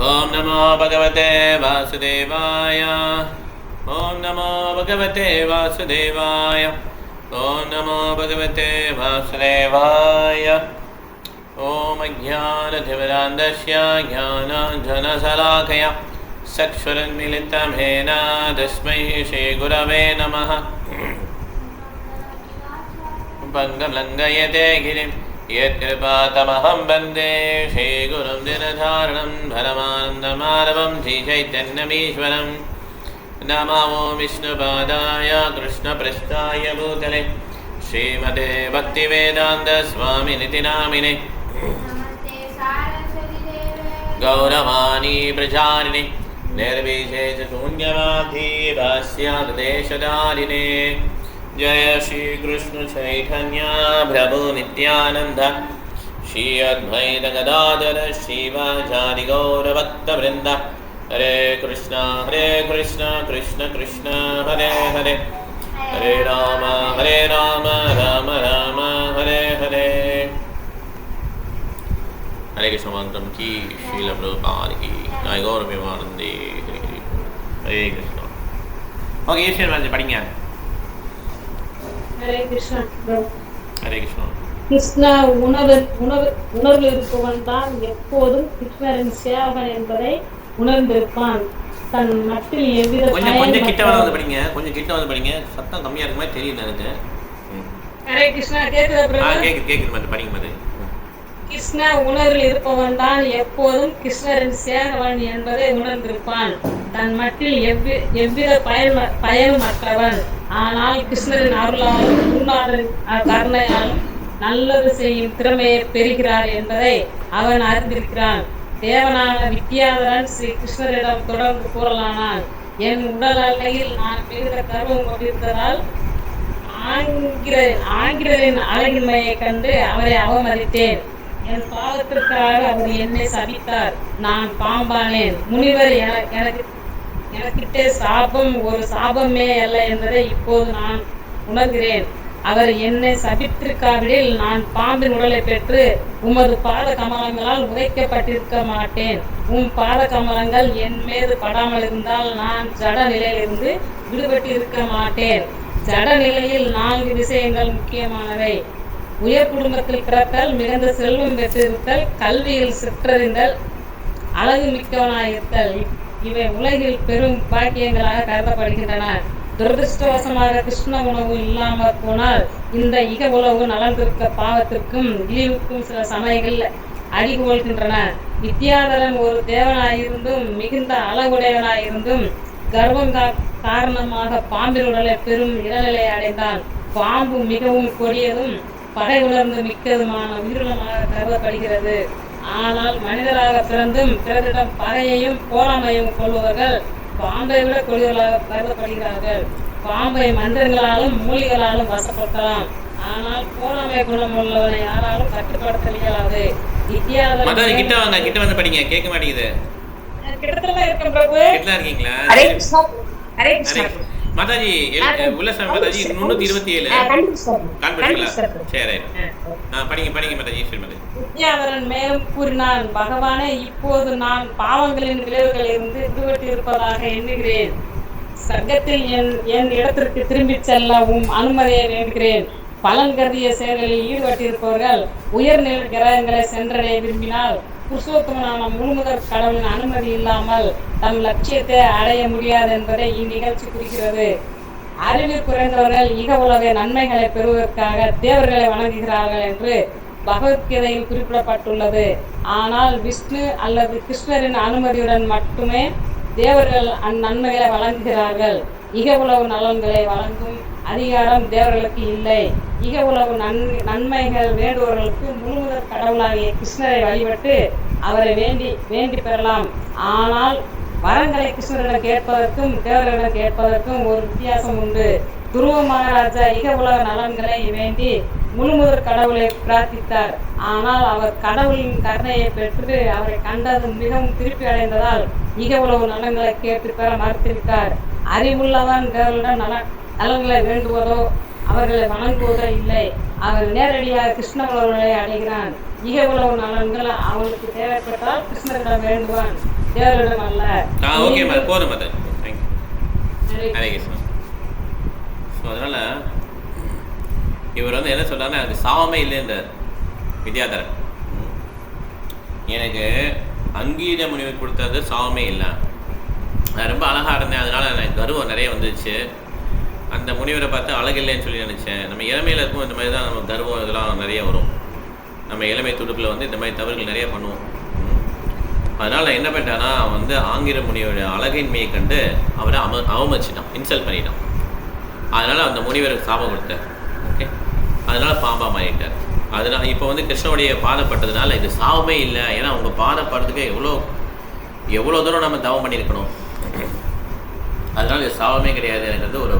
ओम नमो भगवते वासुदेवाय। ओम नमो भगवते वासुदेवाय। ओम नमो भगवते वासुदेवाय। ओम अज्ञानतिमिरान्धस्य ज्ञानाञ्जनशलाकया चक्षुरुन्मीलितं येन तस्मै श्रीगुरवे नमः। भङ्गलङ्घयते गिरिं यत्कृपातमहं वन्दे श्रीगुरुं दिनधारणं परमानन्दमाधवं श्रीचैतन्यमीश्वरं। नमो विष्णुपादाय कृष्णपृष्ठाय भूतले श्रीमते भक्तिवेदान्तस्वामिनिति नामिने गौरवाणी प्रचारिणे निर्विशेषशून्यवादी भाष्यादेशधारिणे। जय श्री कृष्ण चैतन्य प्रभु नित्यानंद श्री अद्वैत गदाधर श्रीवाचार्य गौरभक्तवृंद। हरे कृष्ण कृष्ण कृष्ण हरे हरे, हरे राम राम राम हरे हरे। हरे कृष्ण मंत्रम की श्रील प्रभुपाद की जय। गौर प्रेमानंदे हरे कृष्ण। ओके ये शेर படிங்க। हरे कृष्ण। हरे कृष्ण। கிருஷ்ணா உணர்வில் இருப்பவன் தான் எப்போதும் கிருஷ்ணரின் சேவகன் என்பதை உணர்ந்திருப்பான். தன் மட்டில் எவ்வித கொஞ்சம் கிட்ட வந்து படிங்க, கொஞ்சம் கிட்ட வந்து படிங்க, சத்தம் கம்மியா இருக்க மாதிரி தெரியுது எனக்கு. ஹரே கிருஷ்ணா கேக்குதா பிரபு? கேக்குது மாதிரி படிங்க மாதிரி. கிருஷ்ணா உணர்வில் இருப்பவன் தான் எப்போதும் கிருஷ்ணரின் சேவகன் என்பதை உணர்ந்திருப்பான். தன் மட்டில் எவ்வித பயனும் அற்றவன். ஆனால் கிருஷ்ணரின் அருளாலும் குருநாதரின் கருணையாலும் நல்லது செய்யும் திறமையை பெறுகிறார் என்பதை அவன் அறிந்திருக்கிறான். தேவனான வித்யாதரன் ஸ்ரீ கிருஷ்ணரிடம் தொடர்ந்து கூறலானான். என் உடல் அலையில் நான் மிகுந்த கர்வம் கொண்டிருந்ததால் ஆங்கிலரின் அழகின்மையை கண்டு அவரை அவமதித்தேன். என் பாவத்திற்காக அவர் என்னை சபித்தார். நான் பாம்பானேன். முனிவர் எனக்கிட்டே சாபம் ஒரு சாபமே அல்ல என்பதை இப்போது நான் உணர்கிறேன். அவர் என்னை சபித்திருக்காவிடில் நான் பாம்பின் உடலை பெற்று உமது பாத கமலங்களால் உதைக்கப்பட்டிருக்க மாட்டேன். பாத கமலங்கள் என் மீது படாமல் இருந்தால் நான் ஜட நிலையிலிருந்து விடுபட்டு இருக்க மாட்டேன். ஜட நிலையில் 4 விஷயங்கள் முக்கியமானவை. உயர் குடும்பத்தில் பிறத்தல், மிகுந்த செல்வம் பெற்றிருத்தல், கல்வியில் சிற்றறிந்தல், அழகு மிக்கவனாயிருத்தல். இவை உலகில் பெரும் பாக்கியங்களாக கருதப்படுகின்றன. துரதிருஷ்டவசமாக கிருஷ்ண உணவு இல்லாமல் போனால் இந்த இக உலகு நலந்திருக்க பாவத்திற்கும் இழிவுக்கும் சில சமயங்கள் அடிகொள்கின்றன. வித்யாதரன் ஒரு தேவனாயிருந்தும் மிகுந்த அழகுடையவனாயிருந்தும் கர்வம் காரணமாக பாம்பின் உடலை பெரும் இளநிலை அடைந்தான். பாம்பு மிகவும் கொடியதும் பகை உணர்ந்து மிக்கதுமான உயிரினமாக கருதப்படுகிறது. ஆனால் மனிதராக பிறந்தும் பிறரிடம் பகையையும் போராமையும் கொள்பவர்கள் பாம்பை விட கொடியவர்களாக கருதப்படுகிறார்கள். பாம்பை மந்திரங்களாலும் மூலிகளாலும் வசப்படுத்தலாம். ஆனால் போராமை குணம் உள்ளவனை யாராலும் கட்டுப்படுத்த இயலாது. வித்யாதரன் கிட்ட வந்து படிங்க, கேட்க மாட்டேங்குது. கிட்டத்தட்ட இருக்கேன் பிரபு. கிட்ட இருக்கீங்களா? ஹரே கிருஷ்ணா. ஹரே கிருஷ்ணா மாதாஜி. உல்லாசம் மாதாஜி 327 காண்பிட்டீங்களா? சரி படிங்க மாதாஜி. சரி மாதாஜி. வித்யாதரன் மேலும் கூறினான், பகவானே, இப்போது நான் பாவங்களின் விளைவுகளில் இருந்து விடுபட்டு இருப்பதாக எண்ணுகிறேன். சர்க்கத்தில் என் இடத்திற்கு திரும்பி செல்லவும் அனுமதியை வேண்டுகிறேன். பலன் கருதிய செயல்களில் ஈடுபட்டிருப்பவர்கள் உயர்நிலை கிரகங்களை சென்றடைய விரும்பினால் புருஷோத்தமனான முழுமுதற் கடவுளின் அனுமதி இல்லாமல் தம் லட்சியத்தை அடைய முடியாது என்பதை இந்நிகழ்ச்சி குறிக்கிறது. அறிவில் குறைந்தவர்கள் இக உலக நன்மைகளை பெறுவதற்காக தேவர்களை வணங்குகிறார்கள் என்று பகவத்கீதையில் குறிப்பிடப்பட்டுள்ளது. ஆனால் விஷ்ணு அல்லது கிருஷ்ணரின் அனுமதியுடன் மட்டுமே தேவர்கள் அந்நன்மைகளை வழங்குகிறார்கள். இக உலக நலன்களை வழங்கும் அதிகாரம் தேவர்களுக்கு இல்லை. இக உலக நன்மைகள் வேண்டுபவர்களுக்கு முழுமுதற் கடவுளாகிய கிருஷ்ணரை வழிபட்டு அவரை வேண்டி பெறலாம். ஆனால் வரங்களை கிருஷ்ணரிடம் கேட்பதற்கும் தேவர்களிடம் கேட்பதற்கும் ஒரு வித்தியாசம் உண்டு. துருவ மகாராஜா இக உலக நலன்களை வேண்டி முழுமுதற் கடவுளை பிரார்த்தித்தார். ஆனால் அவர் கடவுளின் கருணையை பெற்று அவரை கண்டது மிகவும் திருப்தி அடைந்ததால் இக உலக நலன்களை கேட்டு பெற மறுத்திருக்கார். அறிவுள்ளவன் தேவர்களிடம் நலன்களை வேண்டுவதோ அவர்களை வணங்குவதோ இல்லை. அவர் நேரடியாக கிருஷ்ண உலகங்களை அடைகிறான். இக உலக நலன்கள் அவனுக்கு தேவைப்பட்டால் கிருஷ்ணரிடம் வேண்டுவான். தேவரிடம் அல்ல. ஓகேம்மா, போதும் அது. தேங்க்யூ. ஹரே ஹரே கிருஷ்ணா. ஸோ அதனால் இவர் வந்து என்ன சொல்கிறாருன்னா, எனக்கு சாவமே இல்லைன்றார் வித்யாதரன். எனக்கு அங்கீத முனிவர் கொடுத்தது சாவமே இல்லை. நான் ரொம்ப அழகாக இருந்தேன், அதனால் எனக்கு கர்வம் நிறைய வந்துச்சு. அந்த முனிவரை பார்த்து அழகில்லைன்னு சொல்லி நினச்சேன். நம்ம இளமையில் இருக்கும் இந்த மாதிரி தான் நம்ம கர்வம் இதெல்லாம் நிறைய வரும். நம்ம இளமை துடுப்பில் வந்து இந்த மாதிரி தவறுகள் நிறைய பண்ணுவோம். அதனால் நான் என்ன பண்ணிட்டேன்னா, வந்து ஆங்கில முனிவருடைய அழகின்மையை கண்டு அவரை அவமதிச்சிட்டான், இன்சல்ட் பண்ணிட்டான். அதனால் அந்த முனிவருக்கு சாபம் கொடுத்தார். ஓகே, அதனால் பாம்பா மாறிட்டார். அதனால் இப்போ வந்து கிருஷ்ணனுடைய பாதப்பட்டதுனால இது சாபமே இல்லை. ஏன்னா அவங்க பாதப்படுறதுக்கு எவ்வளோ தூரம் நம்ம தவம் பண்ணியிருக்கணும். அதனால் இது சாபமே கிடையாது, எனக்கு வந்து ஒரு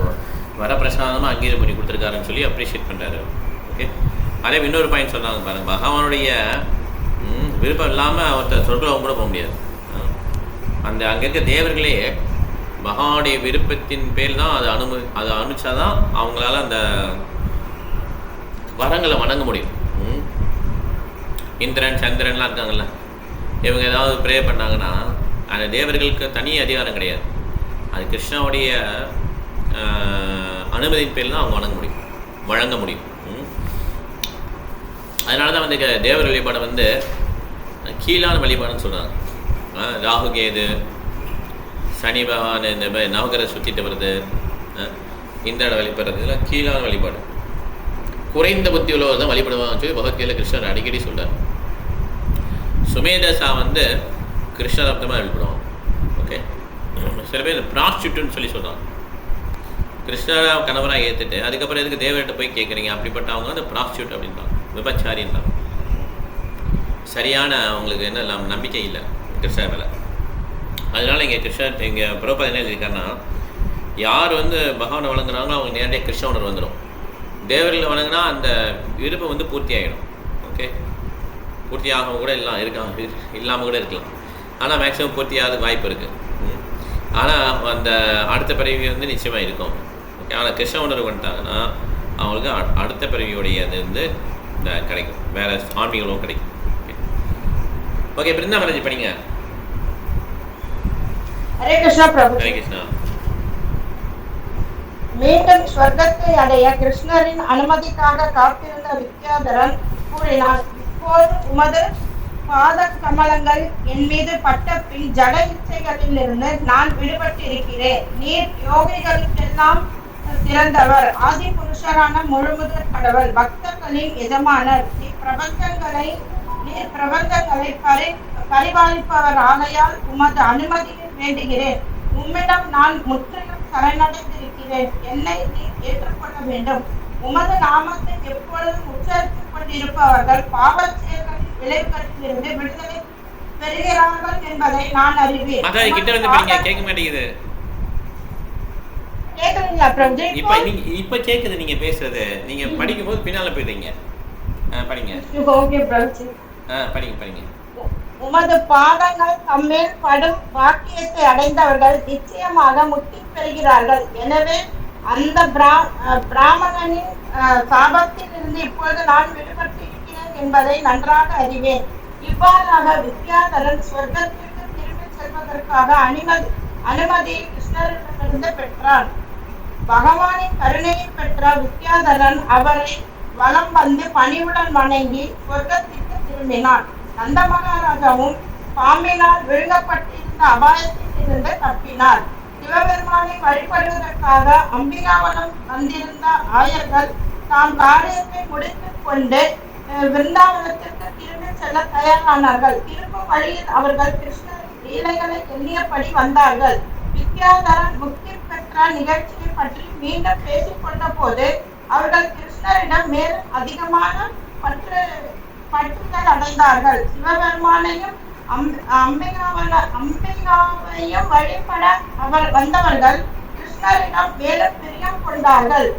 வரப்பிரசாதமாக அங்கீகாரம் பண்ணி கொடுத்துருக்காருன்னு சொல்லி அப்ரிஷியேட் பண்ணுறாரு. ஓகே, அதே இன்னொரு பாயிண்ட் சொன்னாங்க பாருங்க, பகவானுடைய விருப்பம் இல்லாமல் ஒருத்தர் சொர்க்கம் கூட போக முடியாது. அந்த அங்கே இருக்க தேவர்களே பகவானுடைய விருப்பத்தின் பேர் தான் அதை அனுப்பிச்சாதான் அவங்களால அந்த வரங்களை வணங்க முடியும். இந்திரன் சந்திரன்லாம் இருக்காங்கல்ல, இவங்க ஏதாவது ப்ரே பண்ணாங்கன்னா அந்த தேவர்களுக்கு தனி அதிகாரம் கிடையாது. அது கிருஷ்ணாவுடைய அனுமதியின் பேரில் தான் அவங்க வழங்க முடியும். அதனால தான் வந்து தேவர் வழிபாடை வந்து கீழான வழிபாடுன்னு சொல்கிறாங்க. ராகு கேது சனி பகவான் இந்த மாதிரி நவகிரக சுற்றிட்டு வருது, இந்திரனை வழிபடுறது இதெல்லாம் கீழான வழிபாடு. குறைந்த புத்தி உள்ளவர் தான் வழிபடுவாங்கன்னு சொல்லி பகவத்கீதையில் கிருஷ்ணர் அடிக்கடி சொல்கிறார். சுமேதசா வந்து கிருஷ்ணர் அர்த்தமாக வழிபடுவாங்க. ஓகே, சில பேர் ப்ராஸ்டியூட்னு சொல்லி சொல்கிறாங்க. கிருஷ்ணரை கணவராக ஏற்றுட்டு அதுக்கப்புறம் எதுக்கு தேவர்கிட்ட போய் கேட்குறீங்க, அப்படிப்பட்டவங்க வந்து ப்ராஸ்டியூட் அப்படின்றாங்க, விபச்சாரின்றாங்க. சரியான அவங்களுக்கு என்ன நம்பிக்கை இல்லை கிருஷ்ணர் மேலே. அதனால் இங்கே கிருஷ்ணர் இங்கே புரோபா என்ன எழுதியிருக்காருன்னா, யார் வந்து பகவானை வழங்குறாங்களோ அவங்க நேரடியாக கிருஷ்ண உணர்வு வந்துடும். தேவர்களை வணங்கினா அந்த விருப்பம் வந்து பூர்த்தி ஆகிடும். ஓகே, பூர்த்தியாக கூட இல்லாமல் கூட இருக்கலாம். ஆனால் மேக்ஸிமம் பூர்த்தியாகிறதுக்கு வாய்ப்பு இருக்குது. ஆனால் அந்த அடுத்த பிறவி வந்து நிச்சயமாக இருக்கும். ஓகே, ஆனால் கிருஷ்ண உணர்வு வந்துட்டாங்கன்னா அவங்களுக்கு அடுத்த பிறவியோடைய அது வந்து கிடைக்கும், வேறு ஆன்மீகங்களும் கிடைக்கும். ஓகே, பிருந்தாவனஜி படிங்க. ஹரே கிருஷ்ணா பிரபு. ஹரே கிருஷ்ணா. மீண்டும் ஸ்வர்க்கத்தை அடைய கிருஷ்ணரின் அனுமதிக்காக காத்திருந்த வித்யாதரன் கூறினான், இப்போது உமது பாத கமலங்கள் என் மீது பட்ட பின் ஜட இச்சைகளிலிருந்து நான் விடுபட்டிருக்கிறேன். நீர் யோகிகளுக்கெல்லாம் சிறந்தவர், ஆதி புருஷரான முழுமுதற் கடவுள், பக்தர்களின் எஜமானர். நீர் பிரபஞ்சங்களை பரிபாலிப்பவர் ஆகையால் உமது அனுமதியை வேண்டுகிறேன். உம்மிடம் நான் முற்றிலும் சரணடைந்திருக்கிறேன். என்னை நீர் ஏற்றுக்கொள்ள வேண்டும். உமது நாமத்தை எப்பொழுதும் உச்சரித்துக் கொண்டிருப்பவர்கள் பாவச் செயல்களின் விளைவுகளிலிருந்து விடுதலை பெறுகிறார்கள் என்பதை நான் அறிவேன். இப்ப கேக்குது நீங்க பேசுறது, நீங்க படிக்கும் போது பின்னால போயிடுறீங்க. படிங்க. படிங்க. உமது பாதங்கள் தம்மேல் படும் வாக்கியத்தை அடைந்தவர்கள் நிச்சயமாக முக்தி பெறுகிறார்கள். எனவே அந்த பிராமணனின் சாபத்தில் இருந்து இப்பொழுது நான் விடுபட்டிருக்கிறேன் என்பதை நன்றாக அறிவேன். இவ்வாறாக வித்யாதரன் சொர்க்கத்திற்கு திரும்பி செல்வதற்காக அனுமதியை கிருஷ்ணரிடமிருந்து பெற்றான். பகவானின் கருணையை பெற்ற வித்யாதரன் அவரை வலம் வந்து பணிவுடன் வணங்கி சொர்க்கத்திற்கு திரும்பினான். நந்த மகாராஜாவும் பாம்பினால் விழுங்கப்பட்டிருந்த அபாயத்தில் இருந்து தப்பினார். சிவபெருமானை வழிபடுவதற்காக அம்பிகாவனம் வந்திருந்த ஆயர்கள் தாம் காரியத்தை முடித்துக் கொண்டு விருந்தாவனத்திற்கு திரும்பி செல்ல தயாரானார்கள். திரும்பும் வழியில் அவர்கள் கிருஷ்ணரின் லீலைகளை எண்ணியபடி வந்தார்கள். வித்யாதரன் முக்தி பெற்ற நிகழ்ச்சியை பற்றி மீண்டும் பேசிக் கொண்ட போது அவர்கள் கிருஷ்ணரிடம் மேலும் அதிகமான பற்றுதல் அடைந்தார்கள். சிவபெருமானையும் அம்பிகாவையும் வழிபட வந்தவர்கள் கிருஷ்ணரிடம் மேலும் பிரியம் கொண்டார்கள்.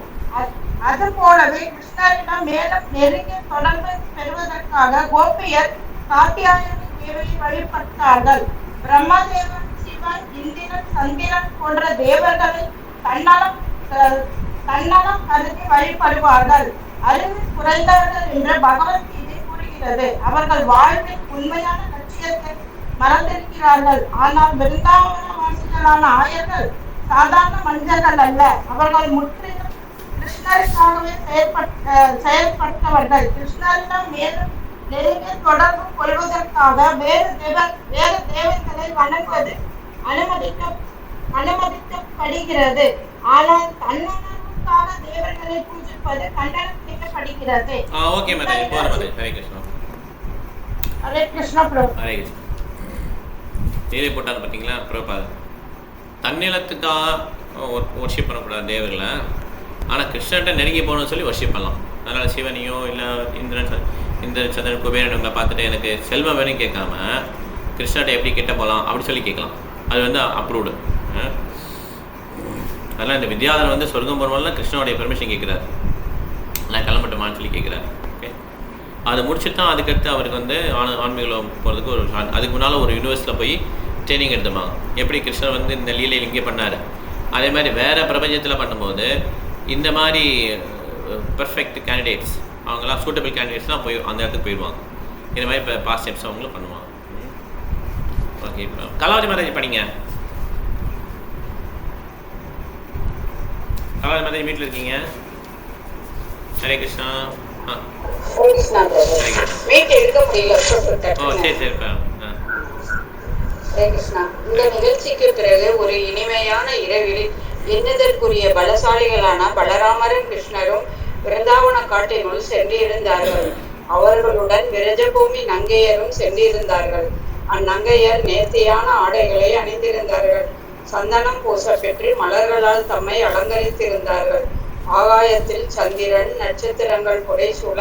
அது போலவே கிருஷ்ணரிடம் மேலும் நெருங்கிய தொடர்பு பெறுவதற்காக கோபியர் காத்தியாயனி தேவியை வழிபட்டார்கள். பிரம்மதேவன், சிவன், இந்திரன், சந்திரன் போன்ற தேவர்களை தன்னலம் கருதி வழிபடுவார்கள். அறிவு குறைந்தவர்கள் என்று பகவத்கீதை கூறுகிறது. அவர்கள் வாழ்வின் உண்மையான லட்சியத்தை மறந்திருக்கிறார்கள் இருக்கிறார்கள். ஆனால் பிருந்தாவன வாசிகளான ஆயர்கள் சாதாரண மனிதர்கள் அல்ல. அவர்கள் முற்றிலும் கிருஷ்ணருக்காகவே செயல்பட்டவர்கள். கிருஷ்ணரிடம் மேலும் நெருங்கிய தொடர்பு கொள்வதற்காக வேறு தேவர்களை வணங்குவது அனுமதிக்கப்படுகிறது. ஆனால் தன்னுணர்வுக்காக தேவர்களை பூஜிப்பது கண்டனம் செய்யப்படுகிறது. ஓகே மாதாஜி, போதும் மாதாஜி. ஹரே கிருஷ்ணா. ஹரே கிருஷ்ணா பிரபு. ஹரே கிருஷ்ணா. நீரே போட்டாங்க பார்த்தீங்களா பிரபாது. தன்னிலத்துக்காக ஒர்ஷிப் பண்ணக்கூடாது தேவர்களை, ஆனால் கிருஷ்ணன்ட்ட நெருங்கி போகணும்னு சொல்லி ஒர்ஷிப் பண்ணலாம். அதனால் சிவனையோ இல்லை இந்திரன் சந்திரன் குபேரன் இவங்களை பார்த்துட்டு எனக்கு செல்வம் வேணும் கேட்காம கிருஷ்ணன்ட்ட எப்படி கிட்ட போகலாம் அப்படி சொல்லி கேட்கலாம். அது வந்து அப்ரூவ்டு. அதனால் இந்த வித்யாதரன் வந்து சொர்க்கம் போகிறவங்களாம் கிருஷ்ணனுடைய பெர்மிஷன் கேட்குறாரு. நான் கிளம்பட்டுமான்னு சொல்லி கேட்குறாரு. ஓகே, அதை முடிச்சுட்டு தான் அதுக்கடுத்து அவருக்கு வந்து ஆன்மீகம் போகிறதுக்கு ஒரு அதுக்கு முன்னால் ஒரு யூனிவர்ஸில் போய் ட்ரைனிங் எடுத்துப்பாங்க. எப்படி கிருஷ்ணர் வந்து இந்த லீலையில் இங்கே பண்ணார், அதே மாதிரி வேறு பிரபஞ்சத்தில் பண்ணும்போது இந்த மாதிரி பெர்ஃபெக்ட் கேண்டிடேட்ஸ் அவங்களாம் சூட்டபிள் கேண்டிடேட்ஸ்லாம் போய் அந்த இடத்துக்கு போயிடுவாங்க. இந்த மாதிரி இப்போ பாஸ்ட் ஸ்டெப்ஸ் அவங்களும் பண்ணுவாங்க. ஓகே, இப்போ கலாவதி மாதாஜி படிங்க. கலாவதி மாதாஜி வீட்டில் இருக்கீங்க? ஹரே கிருஷ்ணா. வீட்டு எடுக்க முடியல. சரி சரிப்பா. ஹரே கிருஷ்ணா. இந்த நிகழ்ச்சிக்கு பிறகு ஒரு இனிமையான இரவில் எண்ணுதற்குரிய பலசாலிகளான பலராமரும் கிருஷ்ணரும் விருந்தாவன காட்டினுள் சென்றிருந்தார்கள். அவர்களுடன் விரஜபூமி நங்கையரும் சென்றிருந்தார்கள். அந்நங்கையர் நேர்த்தியான ஆடைகளை அணிந்திருந்தார்கள். சந்தனம் பூச பெற்று மலர்களால் தம்மை அலங்கரித்திருந்தார்கள். ஆகாயத்தில் சந்திரன் நட்சத்திரங்கள் புடைசூழ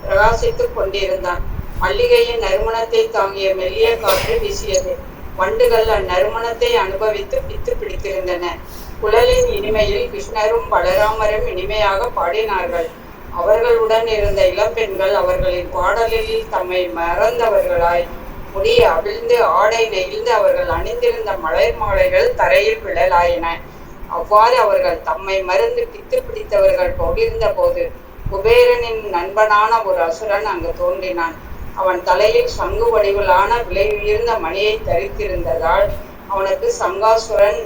பிரகாசித்துக் கொண்டிருந்தான். மல்லிகையின் நறுமணத்தை தாங்கிய மெல்லிய காற்று வீசியது. வண்டுகள் அந்நறுமணத்தை அனுபவித்து பித்து பிடித்திருந்தன. குழலின் இனிமையில் கிருஷ்ணரும் பலராமரும் இனிமையாக பாடினார்கள். அவர்களுடன் இருந்த இளம்பெண்கள் அவர்களின் பாடலில் தம்மை மறந்தவர்களாய் முடி அவிழ்ந்து ஆடை நெகிழ்ந்து அவர்கள் அணிந்திருந்த மலர் மாலைகள் தரையில் விழலாயின. அவ்வாறு அவர்கள் தம்மை மறந்து பித்து பிடித்தவர்கள் கொண்டிருந்த போது குபேரனின் நண்பனான ஒரு அசுரன் அங்கு தோன்றினான். அவன் தலையில் சங்கு வடிவிலான விலை உயர்ந்த மணியை தரித்திருந்ததால் அவனுக்கு சங்காசுரன்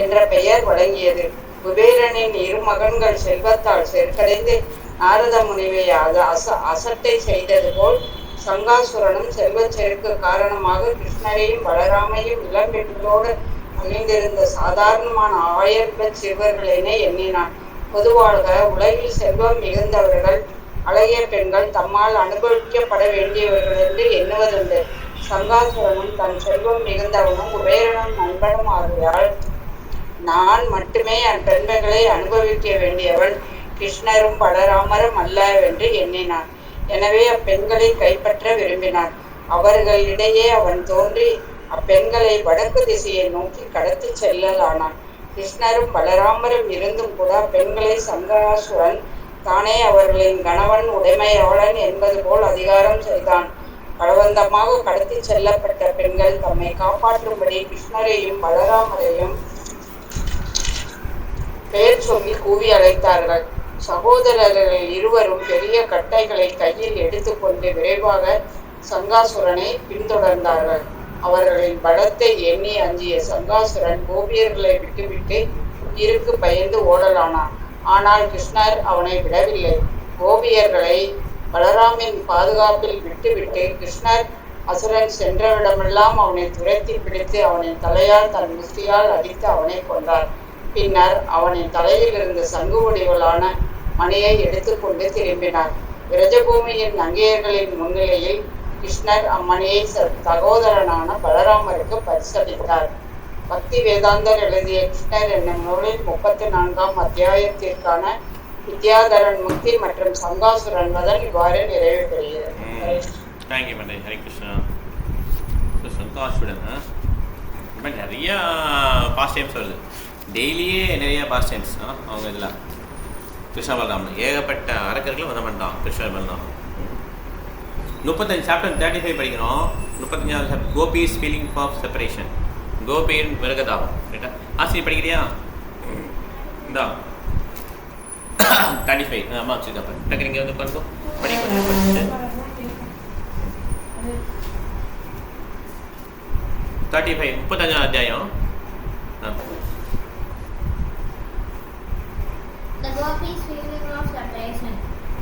என்ற பெயர் வழங்கியது. குபேரனின் இரு மகன்கள் செல்வத்தால் செருக்கடைந்து நாரத முனிவை அசட்டை செய்தது போல் சங்காசுரனும் செல்வச் செருக்கு காரணமாக கிருஷ்ணரையும் பலராமையும் இளம்பெண்களோடு அணிந்திருந்த சாதாரணமான 1000 சிறுவர்களென எண்ணினான். பொதுவாக உலகில் செல்வம் மிகுந்தவர்கள் அழகிய பெண்கள் தம்மால் அனுபவிக்கப்பட வேண்டியவர்கள் என்று எண்ணுவதுண்டு. சங்காசுரனும் தன் செல்வம் மிகுந்தவனும் குபேரனும் நண்பனும் ஆகையால் நான் மட்டுமே பெண்மைகளை அனுபவிக்க வேண்டியவன், கிருஷ்ணரும் பலராமரும் அல்ல என்று எண்ணினான். எனவே அப்பெண்களை கைப்பற்ற விரும்பினான். அவர்களிடையே அவன் தோன்றி அப்பெண்களை வடக்கு திசையை நோக்கி கடத்தி செல்லலானான். கிருஷ்ணரும் பலராமரும் இருந்தும் கூட பெண்களை சங்காசுரன் தானே அவர்களின் கணவன் உடைமையாளன் என்பது போல் அதிகாரம் செய்தான். பலவந்தமாக கடத்தி செல்லப்பட்ட பெண்கள் தம்மை காப்பாற்றும்படி கிருஷ்ணரையும் பலராமரையும் பெயர் சொல்லி கூவி அழைத்தார்கள். சகோதரர்கள் இருவரும் பெரிய கட்டைகளை கையில் எடுத்துக்கொண்டு விரைவாக சங்காசுரனை பின்தொடர்ந்தார்கள். அவர்களின் பலத்தை எண்ணி அஞ்சிய சங்காசுரன் கோபியர்களை விட்டுவிட்டு உயிருக்கு பயந்து ஓடலானான். ஆனால் கிருஷ்ணர் அவனை விடவில்லை. கோபியர்களை பலராமின் பாதுகாப்பில் விட்டுவிட்டு கிருஷ்ணர் அசுரன் சென்றவிடமெல்லாம் அவனை துரத்தி பிடித்து அவனின் தலையால் தன் முஷ்டியால் அடித்து அவனை கொண்டார். பின்னர் அவனின் தலையில் இருந்த சங்கு வடிவிலான மணியை எடுத்துக்கொண்டு திரும்பினார். விரஜபூமியின் நங்கையர்களின் முன்னிலையில் கிருஷ்ணர் அம்மணியை சகோதரனான பலராமருக்கு பரிசளித்தார். பக்தி வேதாந்தர் எழுதிய கிருஷ்ணர் என்னும் நூலில் 34ஆம் அத்தியாயத்திற்கான வித்யாதரன் முக்தி மற்றும் சங்காசுரன் வதன் இவ்வாறு நிறைவு பெறுகிறது. ஹரே கிருஷ்ணா. சங்காசுரன் நிறைய பாஸ்ட் டைம்ஸ் வருது. டெய்லியே நிறைய பாஸ்ட் டைம்ஸ் அவங்க இதில் கிருஷ்ண பலராமன் ஏகப்பட்ட அரக்கர்களும் வதம் பண்ணிட்டான். கிருஷ்ண பலராமன் 35 சாப்டர் 35 படிக்கிறோம். 35வது chapter Gopi's feeling of separation. கோபியின் மிருகதாபம். ரைட்டா? ஆசிரியர் படிக்கிறியா? இந்தா 35 அம்மா வச்சுருக்கா. டக்கு நீங்கள் வந்து உட்காந்து படிக்க 35 35 அத்தியாயம். The gopis' feeling of separation.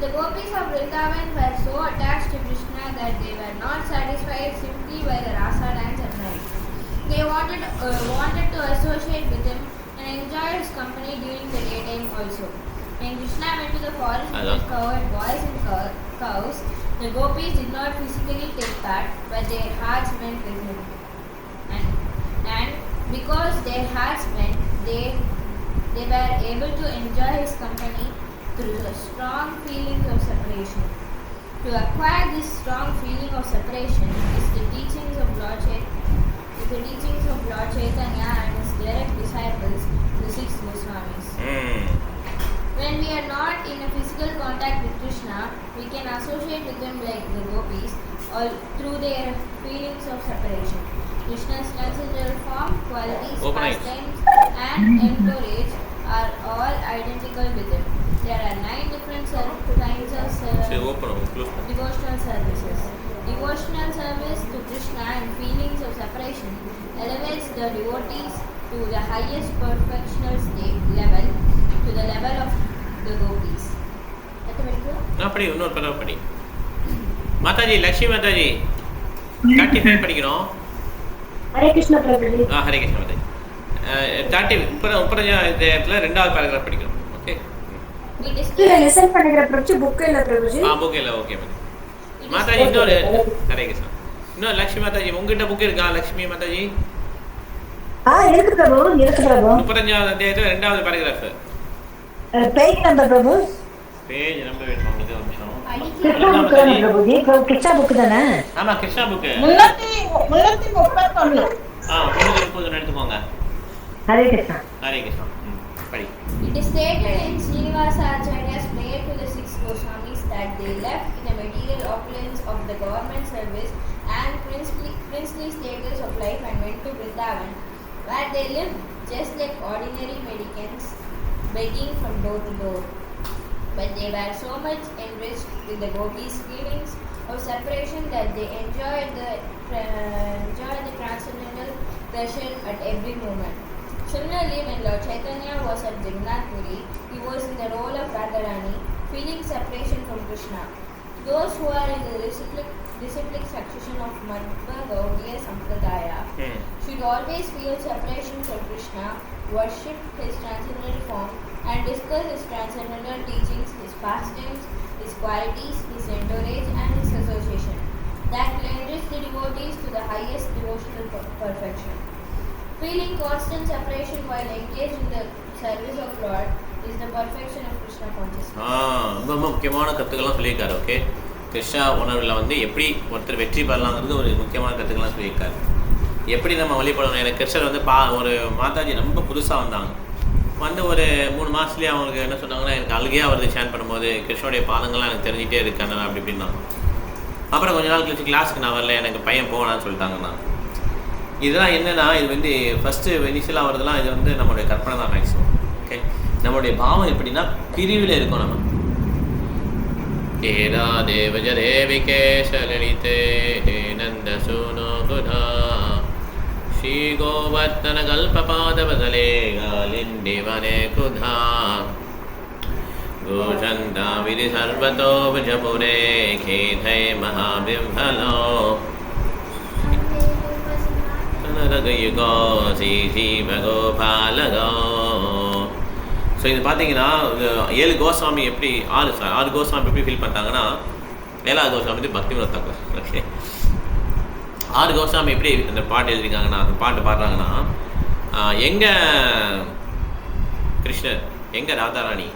The gopis of Vrindavan were so attached to Krishna that they were not satisfied simply by the rasa dance at night. They wanted to associate with him and enjoy his company during the daytime also. When Krishna went to the forest with covered boys and cows, the gopis did not physically take part, but their hearts went with him. And because their hearts went, they were able to enjoy his company through a strong feeling of separation. To acquire this strong feeling of separation is the teachings of Lord Chaitanya and his direct disciples, the 6 Goswamis. When we are not in a physical contact with Krishna, we can associate with him like the gopis, or through their feelings of separation. Krishna's transcendental form, qualities, pastimes, and entourage are all identical with him. There are 9 different kinds of devotional services. Devotional service to Krishna and feelings of separation elevates the devotees to the highest perfectional state level, to the level of the gopis. அப்படி இன்னொரு பதவி படி. மாதாஜி, லக்ஷ்மி மாதாஜி 35 படிக்கிறோம். ஹரே கிருஷ்ண பிரபுஜி. ஹரே கிருஷ்ண மாதாஜி. 35 அத்தியாயத்துல 2வது paragraph படிக்கிறோம். Okay. இல்ல listen பண்ணிக்கிற பிரபுஜி, புக் இல்ல பிரபுஜி. புக் இல்ல. ஓகே மாதாஜி. இன்னொரு ஹரே கிருஷ்ண. இன்னொரு லக்ஷ்மி மாதாஜி, உங்ககிட்ட புக் இருக்கா லக்ஷ்மி மாதாஜி? இருக்கு பிரபு, இருக்கு பிரபு. 35வது அத்தியாயத்துல 2வது பாராகிராஃப். பேஜ் நம்பர் பிரபு. பேஜ் நம்பர் வேணும் உங்களுக்கு ஒரு நிமிஷம். கிருஷ்ணா புக் தானே பிரபுஜி? கிருஷ்ணா புக் தானே? ஆமா கிருஷ்ணா புக். 331. 330 எடுத்துக்கோங்க. ஹரே கிருஷ்ணா. ஹரே கிருஷ்ணா. படி. It is stated in Srinivasa Acharya's prayer to the 6 Goswamis that they left the material opulence of the government service and princely status of life and went to Vrindavan, where they lived just like ordinary mendicants, begging from door to door. But they were so much enriched with the gopis' feelings of separation that they enjoyed the transcendental pleasure at every moment. Similarly, when Lord Chaitanya was at Jagannath Puri, he was in the role of Radharani, feeling separation from Krishna. Those who are in the disciplic succession of Madhva Gaudiya Sampradaya should always feel separation from Krishna, worship his transcendental form, and discuss his transcendental teachings, his pastimes, his qualities, his entourage, and his association. That will enrich the devotees to the highest devotional perfection. Feeling constant separation while engaged in the service of Lord is the perfection of Krishna consciousness. ரொம்ப முக்கியமான கருத்துக்கள்லாம் சொல்லியிருக்காரு. Okay, Krishna உணர்வில் வந்து எப்படி ஒருத்தர் வெற்றி பெறலாங்கிறது ஒரு முக்கியமான கருத்துக்கள்லாம் சொல்லியிருக்காரு. எப்படி நம்ம வழிபடணும். எனக்கு கிருஷ்ணர் வந்து ஒரு மாதாஜி ரொம்ப புதுசாக வந்தாங்க. வந்து ஒரு 3 மாதத்துலேயே அவங்களுக்கு என்ன சொன்னாங்கன்னா, எனக்கு அழுகையாக வருது ஷேர் பண்ணும்போது, கிருஷ்ணனுடைய பாதங்கள்லாம் எனக்கு தெரிஞ்சிட்டே இருக்காங்க அப்படி இப்படின்னா. அப்புறம் கொஞ்ச நாள் கழிச்சு கிளாஸுக்கு நான் வரல, எனக்கு பையன் போகலான்னு சொல்லிட்டாங்கண்ணா. இதெல்லாம் என்னென்னா, இது வந்து ஃபஸ்ட்டு இனிஷியலாக வரதெல்லாம் இது வந்து நம்மளுடைய கற்பனை தான் மேக்ஸிமம். ஓகே, நம்மளுடைய பாவம் எப்படின்னா பிரிவில் இருக்கும். நம்ம ஏதா தேவஜரே விகேஷலிதே நந்த சூனோ குதா ஸ்ரீ கோவர்த்தன கல்பபாதபதலே காலிண்டிவனே குதா கோஷந்தா விதி சர்வதோ விஜபுரே கேதை மகாபிம்ஹலோ ஸோ இது பார்த்தீங்கன்னா 7 கோஸ்வாமி எப்படி 6 கோஸ்வாமி எப்படி ஃபீல் பண்ணிட்டாங்கன்னா, 7வது கோஸ்வாமி வந்து பக்திவினோத் தாக்கூர். ஓகே, 6 கோஸ்வாமி எப்படி இந்த பாட்டு எழுதிருக்காங்கன்னா, அந்த பாட்டு பாடுறாங்கன்னா, எங்கே கிருஷ்ணர், எங்கே ராதாராணி,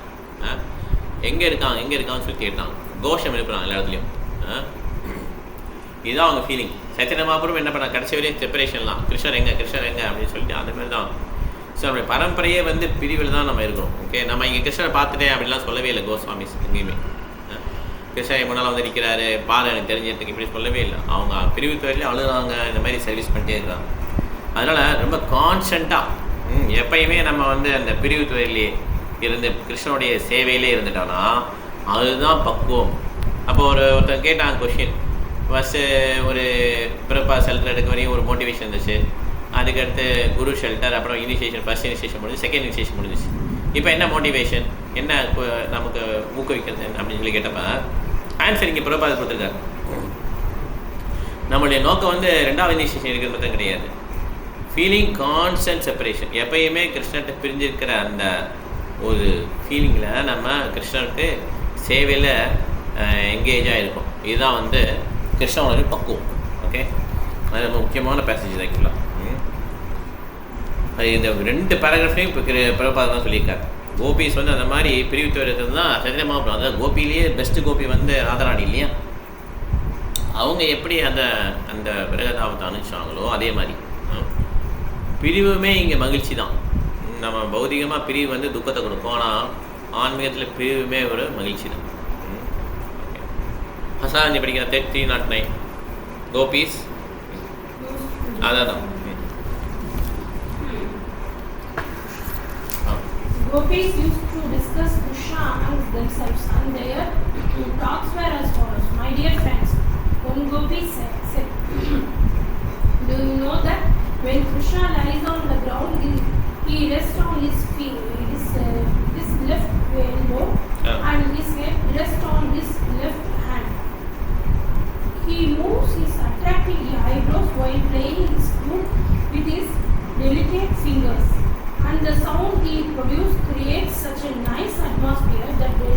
எங்கே இருக்காங்கன்னு சொல்லி கேட்டாங்க. கோஷம் எழுப்புறாங்க எல்லா இடத்துலையும். இதுதான் அவங்க ஃபீலிங். சைத்தன்ய மகாபிரபு என்ன பண்ணாங்க, கடைசி வரையும் செப்பரேஷன்லாம், கிருஷ்ணர் எங்கே அப்படின்னு சொல்லிட்டு அந்த மாதிரி தான். ஸோ நம்மளுடைய பரம்பரையே வந்து பிரிவில் தான் நம்ம இருக்கிறோம். ஓகே, நம்ம இங்கே கிருஷ்ணரை பார்த்துட்டேன் அப்படின்லாம் சொல்லவே இல்லை கோஸ்வாமிஸ் எங்கேயுமே. கிருஷ்ணர் முன்னால் வந்து நிற்கிறாரு, பாரு எனக்கு தெரிஞ்சதுக்கு இப்படி சொல்லவே இல்லை. அவங்க பிரிவு துறையிலே அழுகிறாங்க, இந்த மாதிரி சர்வீஸ் பண்ணிட்டே இருக்கிறாங்க. அதனால் ரொம்ப கான்ஸ்டண்ட்டாக எப்பயுமே நம்ம வந்து அந்த பிரிவு துறையிலே இருந்து கிருஷ்ணனுடைய சேவையிலே இருந்துட்டோன்னா அதுதான் பக்குவம். அப்போ ஒருத்தர் கேட்டாங்க கொஷின், ஃபஸ்ட்டு ஒரு பிரபா ஷெல்டர் எடுக்க வரையும் ஒரு மோட்டிவேஷன் இருந்துச்சு. அதுக்கடுத்து குரு ஷெல்டர், அப்புறம் இனிஷியேஷன், ஃபஸ்ட் இனிஷியேஷன் முடிஞ்சு, செகண்ட் இனிஷியேஷன் முடிஞ்சிச்சு. இப்போ என்ன மோட்டிவேஷன், என்ன நமக்கு ஊக்குவிக்கிறது அப்படின்னு சொல்லி கேட்டப்ப ஆன்சர் இங்கே பிரபாத கொடுத்துருக்காரு. நம்மளுடைய நோக்கம் வந்து 2வது இனிஷியேஷன் இருக்கிறது மட்டும் கிடையாது. ஃபீலிங் கான்ஸ்டன்ட் செப்பரேஷன், எப்பயுமே கிருஷ்ணர்கிட்ட பிரிஞ்சிருக்கிற அந்த ஒரு ஃபீலிங்கில் நம்ம கிருஷ்ணருக்கு சேவையில் எங்கேஜாக இருக்கும். இதுதான் வந்து கிருஷ்ணனுடைய பக்குவம். ஓகே, அது ரொம்ப முக்கியமான பேசேஜ் ஆக்சுவலாக. அது இந்த 2 பேராகிராஃப்லையும் இப்போ பிரபாதம் தான் சொல்லியிருக்காரு. கோபிஸ் வந்து அந்த மாதிரி பிரிவு வருது தான் சத்தியமாக. அதாவது கோபிலேயே பெஸ்ட்டு கோபி வந்து ராதாராணி இல்லையா, அவங்க எப்படி அந்த அந்த விரகதாவத்தை அனுப்பிச்சாங்களோ அதே மாதிரி பிரிவுமே இங்கே மகிழ்ச்சி தான். நம்ம பௌதிகமாக பிரிவு வந்து துக்கத்தை கொடுக்கும், ஆனால் ஆன்மீகத்தில் பிரிவுமே ஒரு மகிழ்ச்சி தான். ஹசாஞ்சி படிக்கிற 309 கோபிஸ் அதான். Gopis used to discuss Krishna amongst themselves, and their talks were as follows. My dear friends, one gopi said, do you know that when Krishna lies on the ground, he rests on his feet, his left elbow, and his head rests on his left hand. He moves his attractive eyebrows while playing his flute with his delicate fingers. And the sound he produced creates such a nice atmosphere that the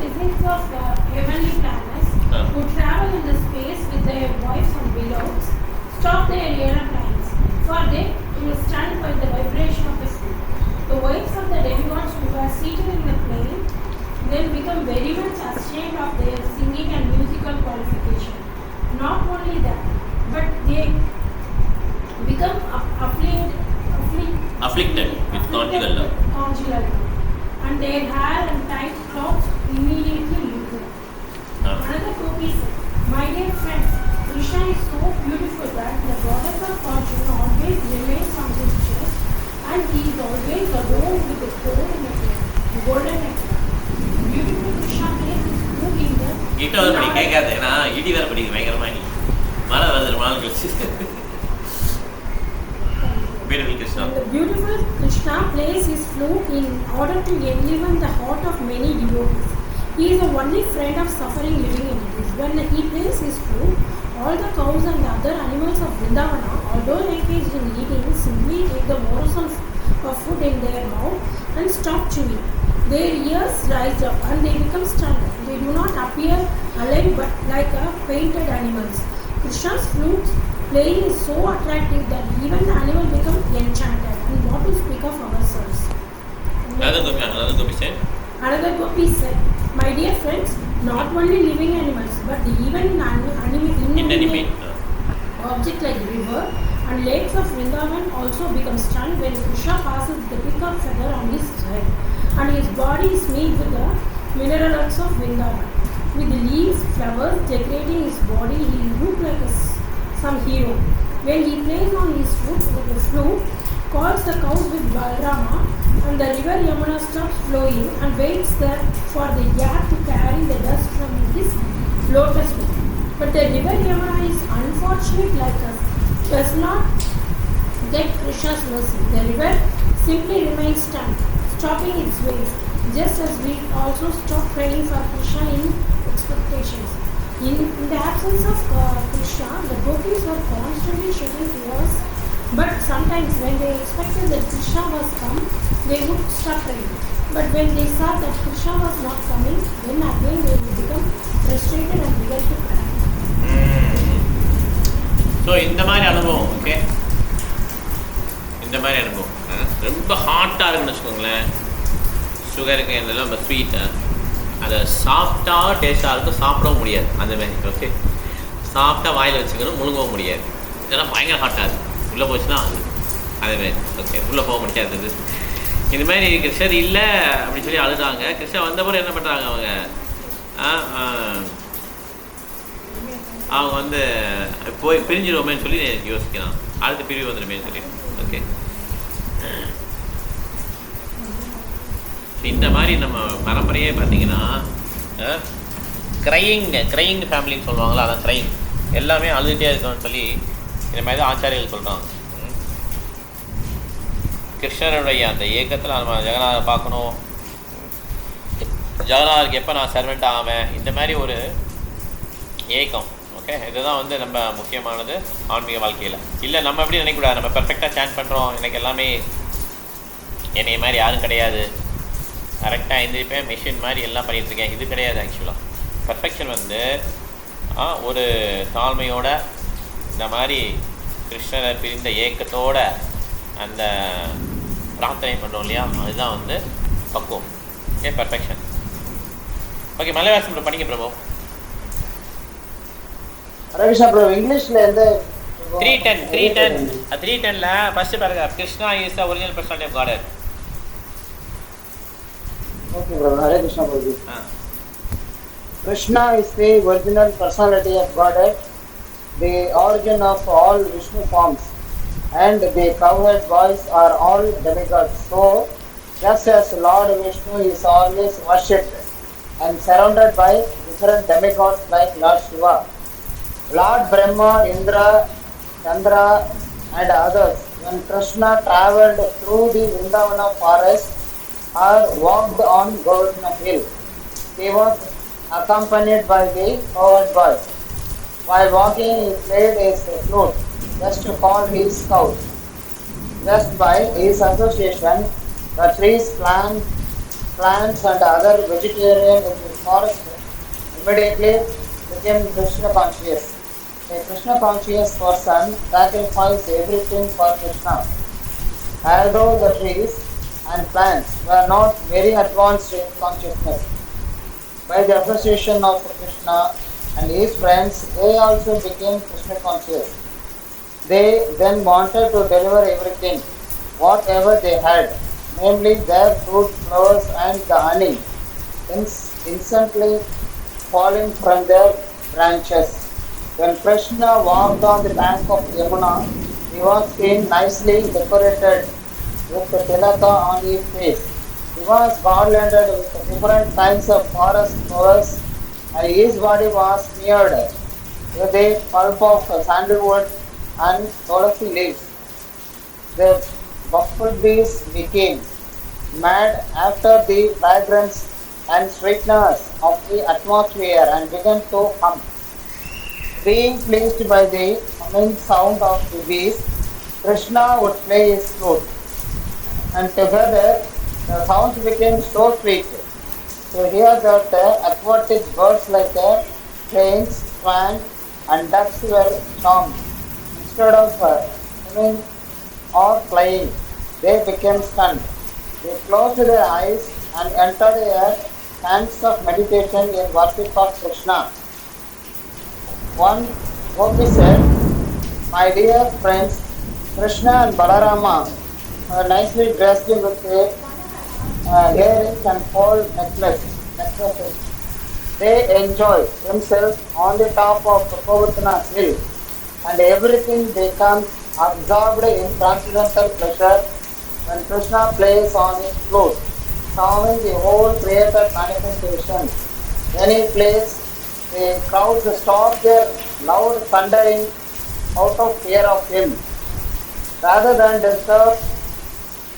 essence of the heavenly planets who travel in the space with their wives and beloveds stop their aeroplanes, for they were stunned by the vibration of the flute. The wives of the demigods who were seated in the plane then become very much ashamed of their singing and musical qualification. Not only that, but they become afflicted with conjugal love, and their hair and tight clothes immediately loosen. Another gopi said, my dear friends, Krishna is so beautiful that the goddess of fortune always remains on his chest, and he is always alone with the golden necklace. Beautiful Krishna plays his flute in the கிட்ட வந்து படி கேட்காது, நான் இடி வேற படிக்க பயங்கரமா நீ மழை வருது மழை கழிச்சு. The beautiful Krishna plays his flute in order to enliven the heart of many devotees. He is the only friend of suffering living entities. When he plays his flute, all the cows and the other animals of Vrindavana, although engaged in eating, simply take the morsel of food in their mouth and stop chewing. Their ears rise up and they become stunned. They do not appear alive but like painted animals. Krishna's flute playing is so attractive that even the animal become enchanted. And what to speak of ourselves? Another gopi said, my dear friends, not only living animals but even inanimate objects like river and lakes of Vrindavan also become stunned when Krishna passes the peacock feather on his head, and his body is made with the minerals of Vrindavan. With leaves, flowers decorating his body, he looks like some hero. When he plays on his flute with the flute, calls the cows with Balrama, and the river Yamuna stops flowing and waits there for the yak to carry the dust from his lotus feet. But the river Yamuna is unfortunate like us, does not get Krishna's mercy. The river simply remains stunned, stopping its waves, just as we also stop praying for Krishna in expectations. In the absence of Krishna, the gopis were constantly shedding tears, but sometimes when they expected that Krishna was come, they would stop praying. But when they saw that Krishna was not coming, then again they would become frustrated and began to cry. So இந்த மாதிரி அனுபவம், okay, இந்த மாதிரி அனுபவம் ரொம்ப ஹாட்டாக இருக்குன்னு வச்சுக்கோங்களேன். சுகருக்கு இதெல்லாம் ரொம்ப ஸ்வீட்டு, அதை சாஃப்டாக டேஸ்ட்டாக இருக்கும், சாப்பிடவும் முடியாது அந்த மாதிரி. ஓகே, சாஃப்டாக வாயில் வச்சுக்கணும், முழுங்கவும் முடியாது. இதெல்லாம் பயங்கர ஹாட்டாக இருக்குது, உள்ளே போச்சுன்னா அதேமாதிரி. ஓகே, உள்ளே போக முடியாது. இந்த மாதிரி கிருஷ்ணர் இல்லை அப்படின்னு சொல்லி அழுதாங்க. கிருஷ்ணர் வந்தபோது என்ன பண்ணுறாங்க அவங்க வந்து போய் பிரிஞ்சிடுவோமேன்னு சொல்லி யோசிக்கிறான். அடுத்து பிரிவு வந்துடுமேன்னு சொல்லி. ஓகே, இந்த மாதிரி நம்ம பரம்பரையே பார்த்தீங்கன்னா க்ரையிங் ஃபேமிலின்னு சொல்லுவாங்களா, அதான் க்ரையிங். எல்லாமே அழுதுகிட்டே இருக்கணும்னு சொல்லி இந்த மாதிரி தான் ஆச்சாரியர்கள் சொல்கிறாங்க. கிருஷ்ணருடைய அந்த ஏக்கத்தில் நம்ம ஜெகநாதரை பார்க்கணும், ஜெகநாதருக்கு எப்போ நான் சர்வெண்ட் ஆவேன், இந்த மாதிரி ஒரு ஏக்கம். ஓகே, இதுதான் வந்து நம்ம முக்கியமானது ஆன்மீக வாழ்க்கையில். இல்லை நம்ம எப்படி நினைக்கக்கூடாது, நம்ம பெர்ஃபெக்டாக ஸ்டாண்ட் பண்ணுறோம், எனக்கு எல்லாமே என்னைய மாதிரி யாரும் கிடையாது, கரெக்டாக எழுந்திரிப்பேன், மிஷின் மாதிரி எல்லாம் பண்ணிகிட்ருக்கேன், இது கிடையாது. ஆக்சுவலாக பர்ஃபெக்ஷன் வந்து ஒரு தாழ்மையோட இந்த மாதிரி கிருஷ்ணரை பிரிந்த ஏக்கத்தோட அந்த பிரார்த்தனை பண்ணுறோம் இல்லையா, அதுதான் வந்து பக்குவம். Okay, perfection. ஓகே, மலைவாசம் படிங்க பிரபு. ரவிஷா ப்ரோ இங்கிலீஷ்ல எந்த 310ல ஃபர்ஸ்ட் பாருங்க, Krishna is the original personality of God. Okay bro, Hare Krishna bro. Krishna is the original personality of Godhead, the origin of all Vishnu forms, and the cowherd boys are all demigods. So, just as Lord Vishnu is always worshipped and surrounded by different demigods like Lord Shiva, Lord Brahma, Indra, Chandra, and others, when Krishna travelled through the Vrindavana forest or walked on Govardhana hill, he was accompanied by the cowherd boys. While walking, he played his flute just to call his scout. Just by his association, the trees, plants and other vegetarian in the forest immediately became Krishna conscious. A Krishna conscious person sacrificed everything for Krishna. Although the trees and plants were not very advanced in consciousness, by the association of Krishna and his friends, they also became Krishna conscious. They then wanted to deliver everything, whatever they had, namely their fruit, flowers and the honey, instantly falling from their branches. When Krishna walked on the bank of Yamuna, he was seen nicely decorated with the tilaka on his face. He was garlanded with different kinds of forest flowers, and his body was smeared with the pulp of sandalwood and tulsi leaves. The bumblebees became mad after the fragrance and sweetness of the atmosphere and began to hum. Being pleased by the humming sound of the bees, Krishna would play his flute, and together the sounds became so sweet to hear that aquatic birds like cranes, swans, and ducks were charmed. Instead of swimming or flying, they became stunned. They closed their eyes and entered a trance of meditation in worship of Krishna. One Gopi said, "My dear friends, Krishna and Balarama are nicely dressed with earrings and gold necklaces. They enjoy themselves on the top of Govardhana hill, and everything becomes absorbed in transcendental pleasure when Krishna plays on his flute, solving the whole created manifestation. When he plays, the crowds stop their loud thundering out of fear of him. Rather than disturb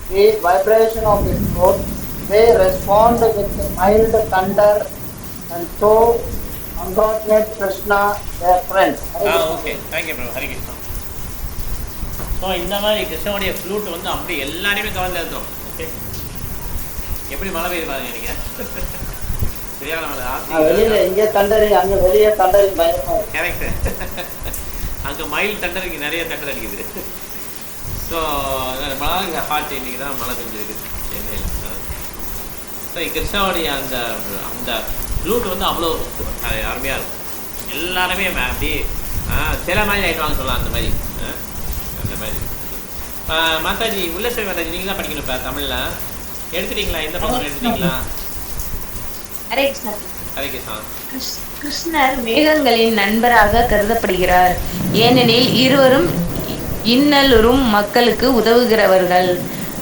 the vibration of his flute, they respond with mild thunder and so congratulate Krishna, their friends." Okay, thank you bro, Hari Krishna. So இந்த மாதிரி கிருஷ்ணனுடைய flute வந்து அப்படி எல்லாரையுமே கவர்ந்து எடுத்தோம். Okay, எப்படி மழை பெய்யுது பாருங்க. நீங்கள் சரியான மழை. வெளியில இங்கே தண்டரி, அங்கே வெளியே தண்டரி பயமா. கரெக்டு. அங்கே மயில் தண்டர், இங்கே நிறைய தண்டர் அடிக்குது. ஸோ மழை இங்கே ஹாட், இன்றைக்கி தான் மழை பெஞ்சிருக்கு சென்னையில். ஸோ கிருஷ்ணாவுடைய அந்த அந்த ஃப்ளூட் வந்து அவ்வளோ அருமையாக இருக்கும். எல்லாருமே அப்படி சில மாதிரி ஆகிடுவாங்க சொல்லலாம். அந்த மாதிரி மாதாஜி, உள்ளேஸ்வரி மாதாஜி, நீங்கள் தான் படிக்கணும் இப்போ தமிழில். எடுத்துட்டீங்களா? எந்த பக்கம் எடுத்துட்டீங்களா? ஹரே கிருஷ்ணா. ஹரே கிருஷ்ணா. கிருஷ்ணர் மேகங்களின் நண்பராக கருதப்படுகிறார். ஏனெனில் இருவரும் இன்னலுறும் மக்களுக்கு உதவுகிறவர்கள்.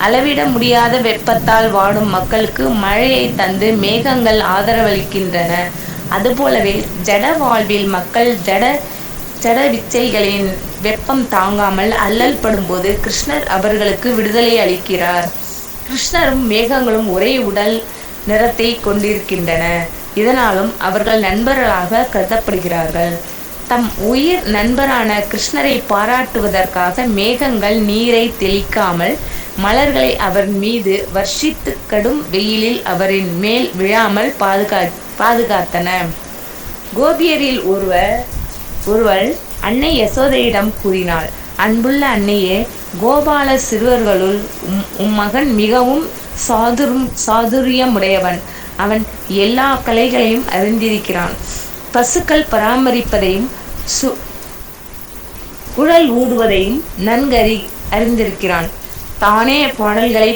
அளவிட முடியாத வெப்பத்தால் வாடும் மக்களுக்கு மழையை தந்து மேகங்கள் ஆதரவளிக்கின்றன. அதுபோலவே ஜட வாழ்வில் மக்கள் ஜட ஜட விச்சைகளின் வெப்பம் தாங்காமல் அல்லல் படும்போது கிருஷ்ணர் அவர்களுக்கு விடுதலை அளிக்கிறார். கிருஷ்ணரும் மேகங்களும் ஒரே உடல் நிறத்தை கொண்டிருக்கின்றன. இதனாலும் அவர்கள் நண்பர்களாக கருதப்படுகிறார்கள். தம் உயிர் நண்பரான கிருஷ்ணரை பாராட்டுவதற்காக மேகங்கள் நீரை தெளிக்காமல் மலர்களை அவர் மீது வர்ஷித்து கடும் வெயிலில் அவரின் மேல் விழாமல் பாதுகாத்தன. கோபியரில் ஒருவள் அன்னை யசோதையிடம் கூறினாள், அன்புள்ள அன்னையே, கோபால சிறுவர்களுள் உம் மகன் மிகவும் சாதுரியமுடையவன். அவன் எல்லா கலைகளையும் அறிந்திருக்கிறான். பசுக்கள் பராமரிப்பதையும் குழல் ஊடுவதையும் நன்கு அறிந்திருக்கிறான். தானே பாடல்களை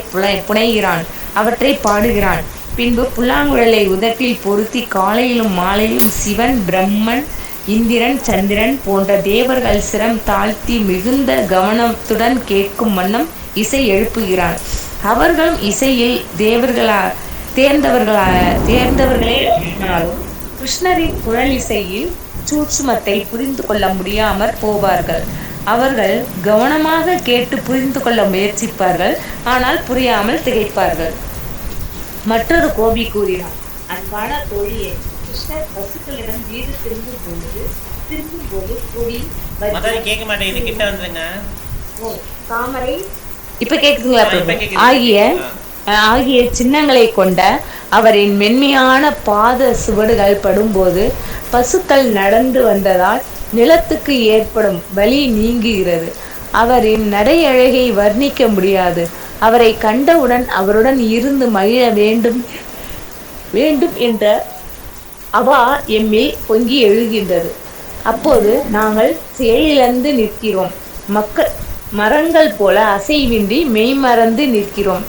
புனைகிறான், அவற்றை பாடுகிறான். பின்பு புல்லாங்குழலை உதட்டில் பொருத்தி காலையிலும் மாலையிலும் சிவன், பிரம்மன், இந்திரன், சந்திரன் போன்ற தேவர்கள் சிரம் தாழ்த்தி மிகுந்த கவனத்துடன் கேட்கும் வண்ணம் இசை எழுப்புகிறான். அவர்களும் இசையில் தேர்ந்தவர்களே ஆனாலும் கிருஷ்ணரின் குழல் இசையில் சூட்சுமத்தை புரிந்து கொள்ள முடியாமற் போவார்கள். அவர்கள் கவனமாக கேட்டு புரிந்து கொள்ள முயற்சிப்பார்கள், ஆனால் புரியாமல் திகைப்பார்கள். மற்றொரு கோபி கூறினார், அன்பான தோழியே, கிருஷ்ணர் பசுக்களிடம் வீடு திரும்பும் போது கொடி கேட்க மாட்டேங்குது, கிட்ட வந்துருங்க. தாமரை இப்ப கேக்குதுங்களா? ஆகிய சின்னங்களை கொண்ட அவரின் மென்மையான பாத சுவடுகள் படும்போது பசுக்கள் நடந்து வந்ததால் நிலத்துக்கு ஏற்படும் வலி நீங்குகிறது. அவரின் நடை அழகை வர்ணிக்க முடியாது. அவரை கண்டவுடன் அவருடன் இருந்து மகிழ வேண்டும் என்ற அவா எம்மில் பொங்கி எழுகின்றது. அப்போது நாங்கள் செயலிழந்து நிற்கிறோம். மரங்கள் போல அசைவின்றி மெய்மறந்து நிற்கிறோம்.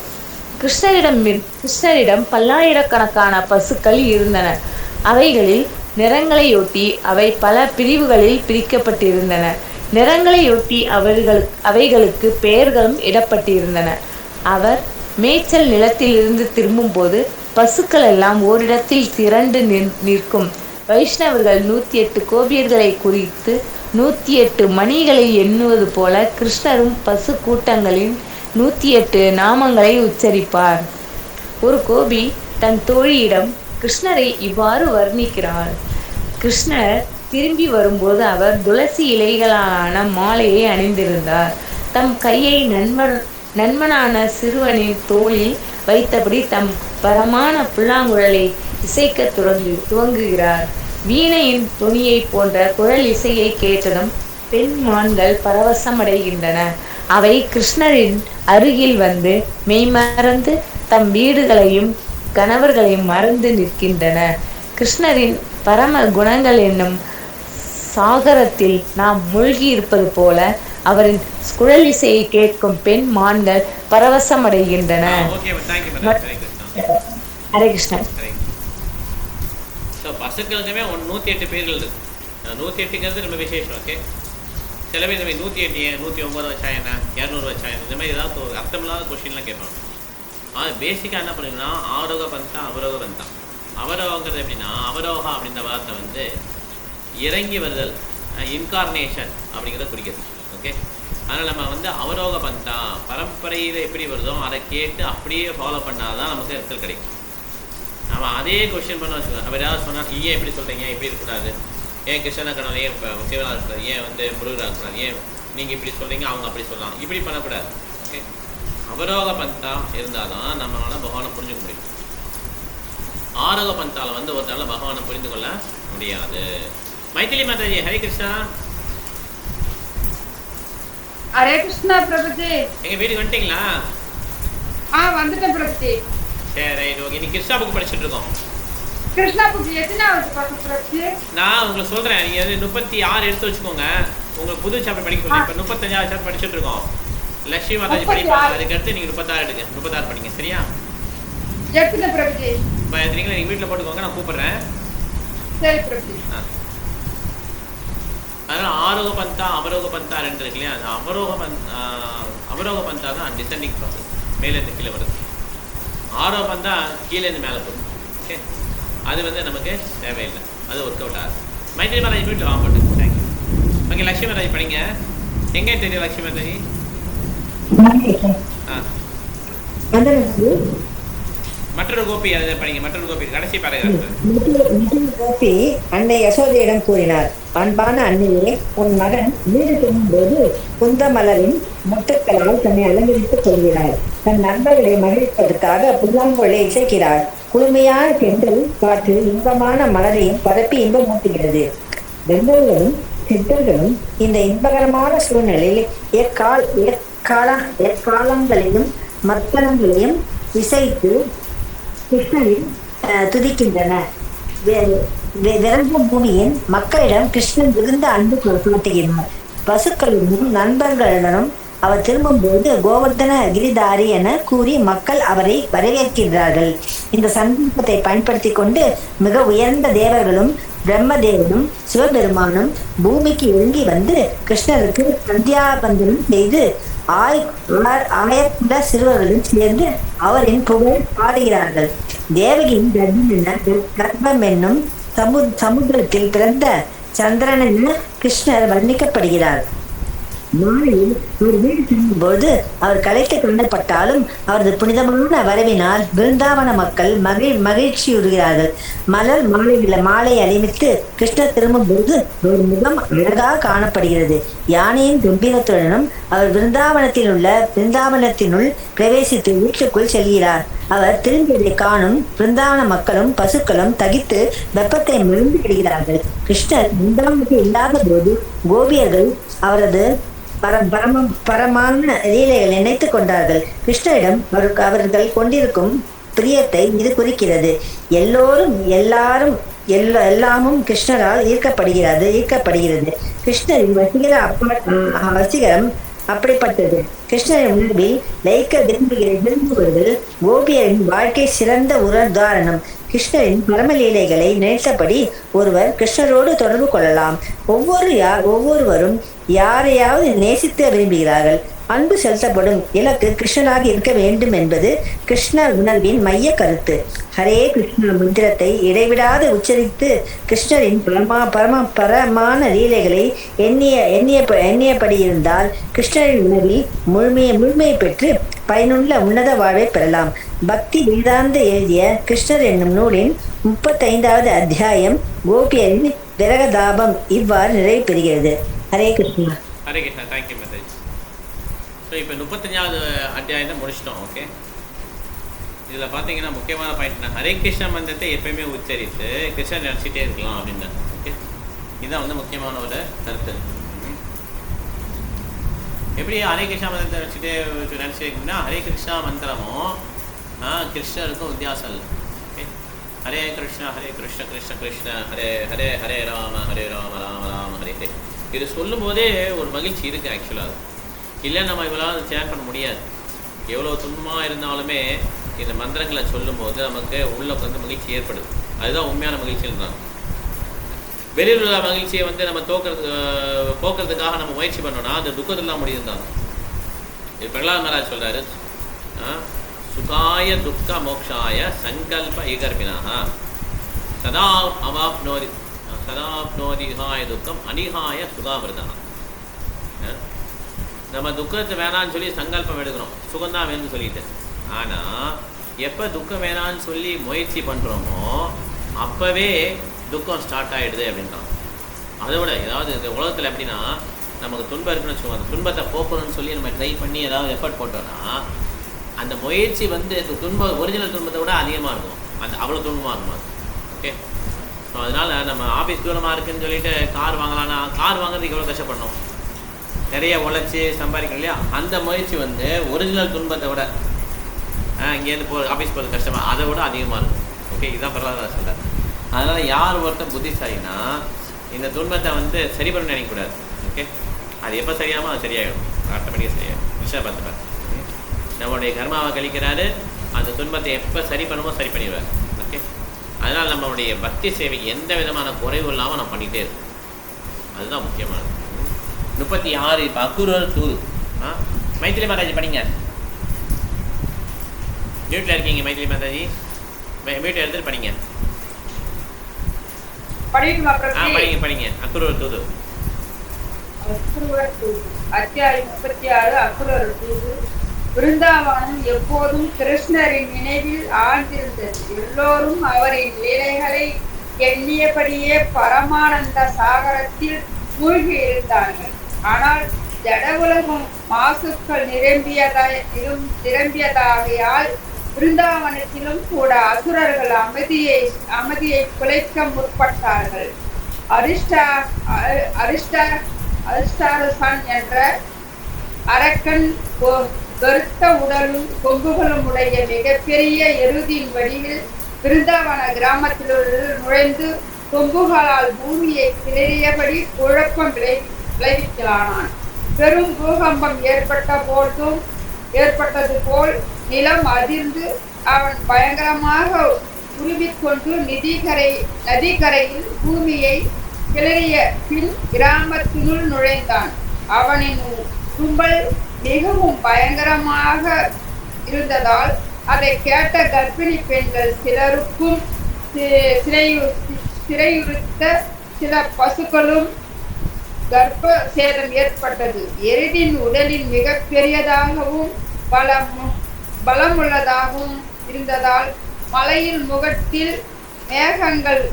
கிருஷ்ணரிடம் பல்லாயிரக்கணக்கான பசுக்கள் இருந்தன. அவைகளில் நிறங்களையொட்டி அவை பல பிரிவுகளில் பிரிக்கப்பட்டிருந்தன. நிறங்களையொட்டி அவைகளுக்கு பெயர்களும் இடப்பட்டிருந்தன. அவர் மேய்ச்சல் நிலத்திலிருந்து திரும்பும் போது பசுக்கள் எல்லாம் ஓரிடத்தில் திரண்டு நிற்கும். வைஷ்ணவர்கள் 108 கோபியர்களை குறித்து 108 மணிகளை எண்ணுவது போல கிருஷ்ணரும் பசு கூட்டங்களின் 108 நாமங்களை உச்சரிப்பார். ஒரு கோபி தன் தோழியிடம் கிருஷ்ணரை இவ்வாறு வர்ணிக்கிறார். கிருஷ்ணர் திரும்பி வரும்போது அவர் துளசி இலைகளான மாலையை அணிந்திருந்தார். தம் கையை நண்பனான சிறுவனின் தோளில் வைத்தபடி தம் பரமான புல்லாங்குழலை இசைக்க துவங்குகிறார். வீணையின் துணியை போன்ற குழல் இசையை கேட்டதும் பெண் மான்கள் பரவசமடைகின்றன. அவை கிருஷ்ணரின் அருகில் வந்து மெய்மறந்து தம் வீடுகளையும் கணவர்களையும் மறந்து நிற்கின்றன. கிருஷ்ணரின் பரம குணங்கள் என்னும் சாகரத்தில் நாம் மூழ்கி இருப்பது போல அவரின் குழல் இசையை கேட்கும் பெண் மான்கள் பரவசமடைகின்றன. ஹரே கிருஷ்ணன். பசுக்களுக்குமே 108 பேர்கள் இருக்கு. 108ங்கிறது ரொம்ப விசேஷம். ஓகே, சில பேர் 108 109 வச்சா என்ன, 200 வச்சா என்ன, இந்த மாதிரி ஏதாவது ஒரு அர்த்தமில்லாத கொஸ்டின்லாம் கேட்பாங்க. பேசிக்காக என்ன பண்ணுங்கன்னா ஆரோக பந்தா அவரோக பந்தா. அவரோகங்கிறது எப்படின்னா, அவரோகா அப்படின்ற வார்த்தை வந்து இறங்கி வருதல், இன்கார்னேஷன் அப்படிங்கிறத குறிக்கிறது. ஓகே, அதனால் நம்ம வந்து அவரோக பந்தா பரம்பரையில் எப்படி வருதோ அதை கேட்டு அப்படியே ஃபாலோ பண்ணாதான் நமக்கு ரிசல்ட் கிடைக்கும். நம்ம அதே கொஸ்டின் பண்ண வச்சுக்கோங்க. அவர் யாராவது சொன்னால் ஏன் எப்படி சொல்கிறீங்க, எப்படி இருக்கக்கூடாது, ஏன் கிருஷ்ணனா கடவுள், ஏன் சிவனாக இருக்கக்கூடாது, ஏன் வந்து முருகராக இருக்கக்கூடாது, ஏன் நீங்கள் இப்படி சொல்கிறீங்க அவங்க அப்படி சொல்லலாம், இப்படி பண்ணக்கூடாது. ஓகே, அவரோக பந்தா இருந்தால் தான் நம்மளால் பகவானை புரிஞ்சுக்க முடியும். ஆரோக பந்தாவில் வந்து ஒரு நாள் பகவானை புரிந்து கொள்ள முடியாது. மைத்திலி மாதாஜி, ஹரே கிருஷ்ணா. ஹரே கிருஷ்ணா பிரபுஜி. எங்கள் வீட்டுக்கு வந்துட்டீங்களா? வந்துட்டேன் பிரபுஜி. சரி, ரைட், ஓகே. இன்னைக்கு கிருஷ்ணா புக் படிச்சுட்டு இருக்கோம். கிருஷ்ணா புக் எத்தனாவது பிரபுஜி? நான் உங்களுக்கு சொல்கிறேன், நீங்கள் வந்து 36 எடுத்து வச்சுக்கோங்க. உங்களுக்கு புது சாப்டர் படிக்க சொல்லுங்கள். இப்போ 35 சாப்டர் படிச்சுட்டு இருக்கோம். லட்சுமி மாதாஜி படிப்பாங்க, அதுக்கடுத்து நீங்கள் 36 எடுங்க. 36 படிங்க, சரியா? எடுத்துங்க பிரபுஜி. இப்போ எத்தனைங்களா நீங்கள் வீட்டில் போட்டுக்கோங்க, நான் கூப்பிட்றேன். சரி பிரபுஜி. அதனால் ஆரோக பந்தா அவரோக பந்தா 2 இருக்கு இல்லையா? அது அவரோக பந்தா தான் டிசெண்டிங் ப்ராசஸ், மேலேருந்து கீழே வருது. ஆரோக பந்தா கீழேருந்து மேலே போகுது. ஓகே, அது வந்து நமக்கு தேவையில்லை, அது ஒர்க் அவுட் ஆகுது. மைத்திரி மாதாஜி வீட்டில் வாங்க போட்டு. தேங்க்யூ. ஓகே, லட்சுமி மாதாஜி படிங்க. எங்கே தெரியும் லட்சுமி மாதாஜி? ஆ, மற்றொரு கோபி அதை படிங்க. மற்றொரு கோபி கடைசி பேராகிராஃப். கோபி அன்னை யசோதையிடம் கூறினார், அன்பான அன்னையே, உன் மகன் வீடு திரும்பும்போது குந்த மலரின் மொட்டுக்களால் தன்னை அலங்கரித்துக் கொள்கிறார். தன் நண்பர்களை மகிழ்ப்பதற்காக புல்லாங்குழலை இசைக்கிறார். குளுமையான தென்றல் காற்று இன்பமான மலரையும் பரப்பி இன்பமூட்டுகிறது. வெந்தர்களும் சித்தர்களும் இந்த இன்பகரமான சூழ்நிலையில் எக்காலங்களையும் மத்தளங்களையும் இசைத்து கிருஷ்ணரின் துதிக்கின்றன. விரம்ப பூமியின் மக்களிடம் கிருஷ்ணன் மிகுந்த அன்பு காட்டுகிறார். பசுக்களுடனும் நண்பர்களுடனும் அவர் திரும்பும்போது கோவர்தன கிரிதாரி என கூறி மக்கள் அவரை வரவேற்கிறார்கள். இந்த சந்தர்ப்பத்தை பயன்படுத்தி கொண்டு மிக உயர்ந்த தேவர்களும் பிரம்மதேவனும் சிவபெருமானும் பூமிக்கு இறங்கி வந்து கிருஷ்ணருக்கு சந்தியாபந்தனம் செய்து ஆயக்குல சிறுவர்களும் சேர்ந்து அவரின் புகழ் பாடுகிறார்கள். தேவகியின் கர்ப்பம் என்னும் சமுத்திரத்தில் பிறந்த சந்திரன் என கிருஷ்ணர் வர்ணிக்கப்படுகிறார். மாலையில் ஒரு வீடு திரும்பும்போது அவர் கலைத்து காணப்பட்டாலும் அவரது புனிதமான வரவினால் பிருந்தாவன மக்கள் மகிழ்ச்சியுறுகிறார்கள். மலர் மாலை அணிவித்து கிருஷ்ணர் திரும்பும்போது ஒரு முகம் அழகாக காணப்படுகிறது. யானையின் கம்பீரத்துடனும் அவர் பிருந்தாவனத்தினுள் பிரவேசித்து வீட்டுக்குள் செல்கிறார். அவர் திரும்பியதை காணும் பிருந்தாவன மக்களும் பசுக்களும் தகித்து வெப்பத்தை மருந்து விடுகிறார்கள். கிருஷ்ணர் பிருந்தாவனத்தில் இல்லாத போது கோபியர்கள் அவரது பரமான லீலைகளை நினைத்துக் கொண்டார்கள். கிருஷ்ணரிடம் அவர்கள் கொண்டிருக்கும் பிரியத்தை இது குறிக்கிறது. எல்லாமும் கிருஷ்ணரால் ஈர்க்கப்படுகிறது. கிருஷ்ணரின் வசீகரம் அப்படிப்பட்டது. கிருஷ்ணரின் உணர்வில் லைக்க விரும்புவர்கள் கோபியரின் வாழ்க்கை சிறந்த உதாரணம். கிருஷ்ணரின் பரமலீலைகளை நினைத்தபடி ஒருவர் கிருஷ்ணரோடு தொடர்பு கொள்ளலாம். ஒவ்வொருவரும் யாரையாவது நேசித்து விரும்புகிறார்கள். அன்பு செலுத்தப்படும் இலக்கு கிருஷ்ணனாக இருக்க வேண்டும் என்பது கிருஷ்ண உணர்வின் மைய கருத்து. ஹரே கிருஷ்ண மந்திரத்தை இடைவிடாது உச்சரித்து கிருஷ்ணரின் பரமான லீலைகளை எண்ணியபடி இருந்தால் கிருஷ்ணரின் உணர்வில் முழுமையை பெற்று பயனுள்ள உன்னத வாழ்வை பெறலாம். பக்தி வேதாந்த எழுதிய கிருஷ்ணர் என்னும் நூலின் 35வது அத்தியாயம் கோபியரின் விரகதாபம் இவ்வாறு நிறைவு பெறுகிறது. Hare Krishna. Hare Krishna. Thank you message. So இப்போ 35வது அத்தியாயத்தை முடிச்சிட்டோம். ஓகே, இதில் பார்த்தீங்கன்னா முக்கியமான பாயிண்ட்னா ஹரே கிருஷ்ணா மந்திரத்தை எப்பயுமே உச்சரித்து கிருஷ்ணன் நினச்சிட்டே இருக்கலாம் அப்படின்னு. ஓகே, இதுதான் வந்து முக்கியமான ஒரு கருத்து. எப்படி ஹரே கிருஷ்ணா மந்திரத்தை நினச்சிட்டே ஹரே கிருஷ்ணா மந்திரமும் கிருஷ்ணருக்கும் வித்தியாசம் இல்லை. ஓகே, ஹரே கிருஷ்ணா கிருஷ்ண கிருஷ்ண ஹரே ஹரே ஹரே ராம ராம ராம ஹரே ஹரே. இது சொல்லும் போதே ஒரு மகிழ்ச்சி இருக்குது. ஆக்சுவலாக இல்லை நம்ம இவளால் ஷேர் பண்ண முடியாது. எவ்வளோ துன்பமாக இருந்தாலுமே இந்த மந்திரங்களை சொல்லும்போது நமக்கு உள்ள வந்து மகிழ்ச்சி ஏற்படுது. அதுதான் உண்மையான மகிழ்ச்சின்னு தான். வெளியில் உள்ள மகிழ்ச்சியை வந்து நம்ம போக்குறதுக்காக நம்ம முயற்சி பண்ணோம்னா அது துக்கத்தில் தான் முடியும் தான். இது பிரகலாத் மகாராஜ் சொல்கிறாரு, சுகாய துக்க மோக்ஷாய சங்கல்ப ஈகர்பினாக சதா அவாப்னோதிகாய துக்கம் அனிகாய சுகாமிருதா. நம்ம துக்கத்தை வேணான்னு சொல்லி சங்கல்பம் எடுக்கிறோம், சுகம்தான் வேணும்னு சொல்லிட்டு. ஆனால் எப்போ துக்கம் வேணான்னு சொல்லி முயற்சி பண்ணுறோமோ அப்போவே துக்கம் ஸ்டார்ட் ஆகிடுது அப்படின்றான். அதை விட ஏதாவது இந்த உலகத்தில் எப்படின்னா நமக்கு துன்பம் இருக்குன்னு வச்சுக்கோங்க, அந்த துன்பத்தை போக்கணும்னு சொல்லி நம்ம ட்ரை பண்ணி ஏதாவது எஃபர்ட் போட்டோன்னா அந்த முயற்சி வந்து ஒரிஜினல் துன்பத்தை விட அதிகமாக இருக்கும். அவ்வளோ துன்பமாக இருக்கும். ஓகே, ஸோ அதனால் நம்ம ஆஃபீஸ் தூரமாக இருக்குதுன்னு சொல்லிட்டு கார் வாங்கலான்னா கார் வாங்குறதுக்கு எவ்வளோ கஷ்டப்படணும், நிறைய உழைச்சி சம்பாதிக்கணும் இல்லையா? அந்த முயற்சி வந்து ஒரிஜினல் துன்பத்தை விட இங்கேருந்து ஆஃபீஸ் போகிறது கஷ்டமாக அதை விட அதிகமாக இருக்கும். ஓகே, இதுதான் பிரகலாத் சொல்கிறார். அதனால் யார் ஒருத்தர் புத்திசாலினா இந்த துன்பத்தை வந்து சரி பண்ண நினைக்கக்கூடாது. ஓகே, அது எப்போ சரியாமல் அது சரியாயிடும், ஆட்டோமேட்டிக்காக சரியாயிடும். விஷயம் பார்த்துப்பார். நம்மளுடைய கர்மாவை கழிக்கிறாரு, அந்த துன்பத்தை எப்போ சரி பண்ணுமோ சரி பண்ணிடுவார். ஓகே, அதனால் நம்மளுடைய பக்தி சேவைக்கு எந்த விதமான குறைவும் இல்லாமல் நம்ம பண்ணிகிட்டே இருக்கோம். அதுதான் முக்கியமானது. 36 இப்போ அக்குரல் தூது. மைத்திலி மாதாஜி படிங்க. மியூட்டில் இருக்கீங்க மைத்திலி மாதாஜி, மியூட்டில் எடுத்துட்டு படிங்க. படிங்க படிங்க அக்குரல் தூது. அசுரர் தூது. அத்தியாயம் 36 அசுரர் தூது. பிருந்தாவனம் எப்போதும் கிருஷ்ணரின் நினைவில் ஆழ்ந்திருந்தது. எல்லோரும் அவரின் லீலைகளை எண்ணியபடியே பரமானந்த சாகரத்தில் மூழ்கி இருந்தார்கள். ஆனால் ஜட உலகம் மாசுக்கள் நிரம்பியதாகையால் பிருந்தாவனத்திலும் கூட அசுரர்கள் அமைதியை குலைக்க முற்பட்டார்கள். அரிஸ்டாரசன் என்ற அரக்கன் கருத்த உடலும் கொம்புகளும் உடைய மிகப்பெரிய எருதின் வடிவில் பிருந்தாவன கிராமத்தில் நுழைந்து கொம்புகளால் பூமியை கிளறியபடி குழப்பம் விளைவிக்கலானான். பெரும் பூகம்பம் ஏற்பட்டது போல் நிலம் அதிர்ந்து அவன் பயங்கரமாக உருவிக்கொண்டு நதிக்கரையில் பூமியை கிளறிய பின் கிராமத்தினுள் நுழைந்தான். அவனின் கும்பல் மிகவும் பயங்கரமாக இருந்ததால் அதை கேட்ட கர்ப்பிணி பெண்கள் சிலருக்கும் சிறையுறுத்த சில பசுக்களும் கர்ப்ப சேதம் ஏற்பட்டது. எருதின் உடலில் மிக பெரியதாகவும் பலமுள்ளதாகவும் இருந்ததால் மலையில் முகத்தில் மேகங்கள்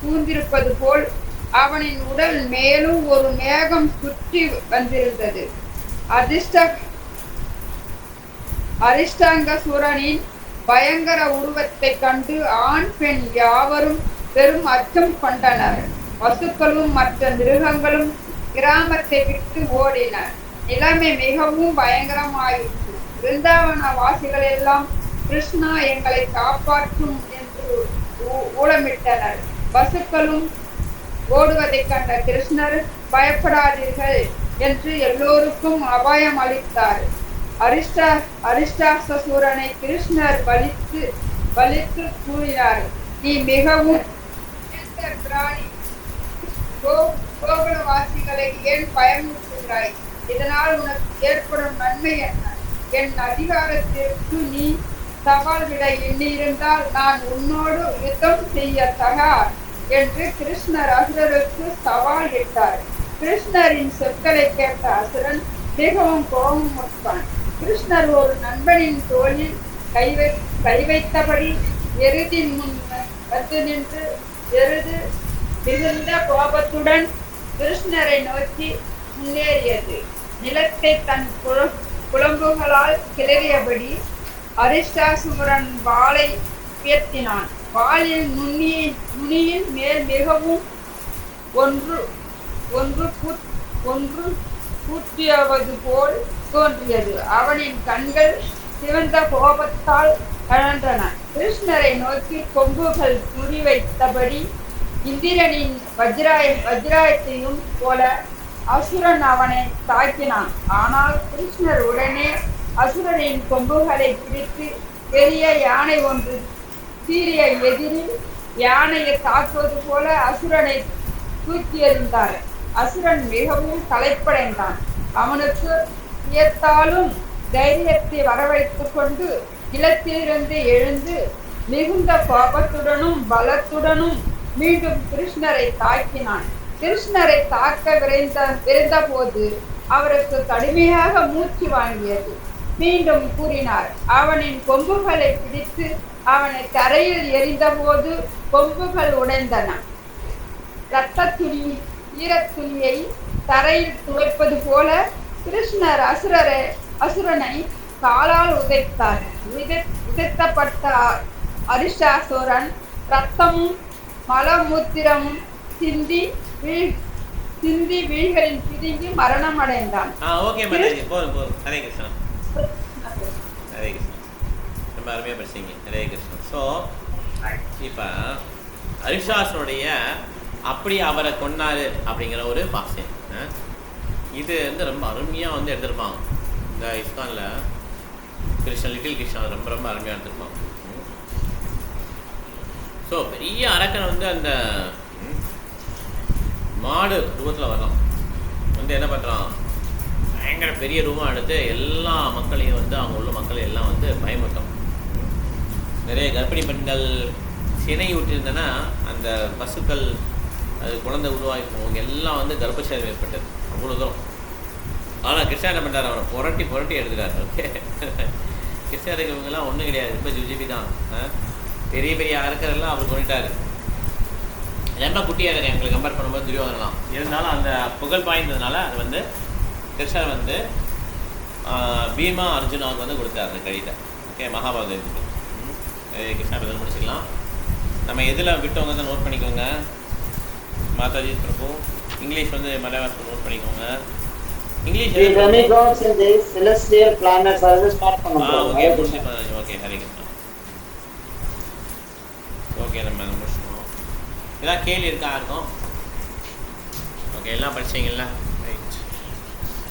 சூழ்ந்திருப்பது போல் அவனின் உடல் மேலும் ஒரு மேகம் சுற்றி வந்திருந்தது. அரிஷ்டாங்கசூரனின் பயங்கர உருவத்தை கண்டு ஆண் பெண் யாவரும் பெரும் அச்சம் கொண்டனர். பசுக்களும் மற்ற மிருகங்களும் கிராமத்தை விட்டு ஓடின. நிலைமை மிகவும் பயங்கரமாயிற்று. பிருந்தாவன வாசிகள் எல்லாம் கிருஷ்ணா எங்களை காப்பாற்றும் என்று ஊழமிட்டனர். பசுக்களும் ஓடுவதைக் கண்ட கிருஷ்ணர் பயப்படாதீர்கள் என்று எல்லோருக்கும் அபாயம் அளித்தார். அரிஷ்டாசூரனை கிருஷ்ணர் வலித்து கூறினார், நீ மிகவும் பிராணி, கோகுலவாசிகளை ஏன் பயமுறுத்துகிறாய்? இதனால் உனக்கு ஏற்படும் நன்மை என்ன? என் அதிகாரத்திற்கு நீ சவால் விட எண்ணியிருந்தால் நான் உன்னோடு யுத்தம் செய்ய தயார் என்று கிருஷ்ணர் அசுரருக்கு சவால் இட்டார். கிருஷ்ணரின் சொற்களை கேட்ட அசுரன் மிகவும் கோபமுற்றான். கிருஷ்ணர் ஒரு நண்பனின் தோளில் கை வைத்தபடி எருதின் முன் வந்து நின்று எருது மிகுந்த கோபத்துடன் கிருஷ்ணரை நோக்கி முன்னேறியது. நிலத்தை தன் குழம்புகளால் கிளறியபடி அரிஷ்டாசூரன் வாளை உயர்த்தினான். வாளில் நுனியின் மேல் மிகவும் ஒன்று பூட்டியவது போல் தோன்றியது. அவனின் கண்கள் சிவந்த கோபத்தால் கழன்றன. கிருஷ்ணரை நோக்கி கொம்புகள் குறிவைத்தபடி இந்திரனின் வஜ்ராயத்தையும் போல அசுரன் அவனை தாக்கினான். ஆனால் கிருஷ்ணர் உடனே அசுரனின் கொம்புகளை பிடித்து பெரிய யானை ஒன்று சீரிய எதிரில் யானையை தாக்குவது போல அசுரனை தூக்கி எறிந்தார். அசுரன் மிகவும் களைப்படைந்தான். அவனுக்கு வியத்தாலும் தைரியத்தை வரவழைத்துக் கொண்டு நிலத்திலிருந்து எழுந்து மிகுந்த கோபத்துடனும் பலத்துடனும் மீண்டும் கிருஷ்ணரை தாக்கினான். கிருஷ்ணரை தாக்க விரைந்த போது அவருக்கு கடுமையாக மூச்சு வாங்கியது. மீண்டும் கூறினார். அவனின் கொம்புகளை பிடித்து அவனை தரையில் எறிந்த போது கொம்புகள் உடைந்தன. இரத்த துளி ஈரத்துளியை தரையில் துளைப்பது போல கிருஷ்ணர் அசுரனை காலால் உதைத்தார். உதைத்தப்பட்ட அரிஷ்டாசூரன் இரத்தமும் மலமூத்திரமும் சிந்தி வீழ்களின் பிதுங்கி மரணம் அடைந்தான். ஓகே மாதாஜி, போதும் போதும். ஹரே கிருஷ்ணா, ஹரே கிருஷ்ணா. ரொம்ப அருமையாக படிச்சீங்க. ஹரே கிருஷ்ணா. ஸோ இப்போ அரிஷ்டாசனுடைய அப்படி அவரை கொண்டாரு அப்படிங்கிற ஒரு பாஷை இது வந்து ரொம்ப அருமையாக வந்து எடுத்திருப்பாங்க. இந்த இஸ்கானில் கிருஷ்ணன், லிட்டில் கிருஷ்ணா ரொம்ப ரொம்ப அருமையாக எடுத்திருப்பாங்க. ஸோ பெரிய அரக்கன் வந்து அந்த மாடு ரூபத்தில் வரலாம் வந்து என்ன பண்ணுறான், பயங்கர பெரிய ரூபம் எடுத்து எல்லா மக்களையும் வந்து அவங்க உள்ள மக்களை எல்லாம் வந்து பயமுறுத்தோம். நிறைய கர்ப்பிணி பெண்கள் சினை ஊட்டியிருந்தனா அந்த பசுக்கள் அது குழந்தை உருவாக்கி எல்லாம் வந்து கர்ப்பச்சேதம் ஏற்பட்டது அவ்வளோ தூரம். ஆனால் கிருஷ்ணா என்ன பண்ணுறாரு, அவனை புரட்டி எடுத்துட்டார். ஓகே, கிருஷ்ணருக்கு இவங்கெல்லாம் ஒன்றும் கிடையாது, ரொம்ப ஜிபி தான். பெரிய பெரிய அரக்கரெல்லாம் அவர் கொண்டுட்டார். ரொம்ப குட்டியாக இருக்கு எங்களுக்கு கம்பேர் பண்ணும்போது துரியோதனலாம். இருந்தாலும் அந்த புகழ் பாய்ந்ததுனால அது வந்து கிருஷ்ணர் வந்து பீமா அர்ஜுனாவுக்கு வந்து கொடுத்தார் அந்த கடிதத்தை. ஓகே, மகாபாரதத்துக்கு. கிருஷ்ணா பதில் முடிச்சுக்கலாம். நம்ம எதில் விட்டவங்க தான் நோட் பண்ணிக்கோங்க. மாதாஜி பிரபு இங்கிலீஷ் வந்து மலையாளத்தில் நோட் பண்ணிக்கோங்க. English The demigods in the celestial planets are start பண்ணுவோம். Okay okay, Hare Krishna. Okay, நம்ம முடிச்சுக்கணும். ஏதாவது கேள்வி இருக்கா இருக்கும்? ஓகே, எல்லாம் படிச்சிங்களா?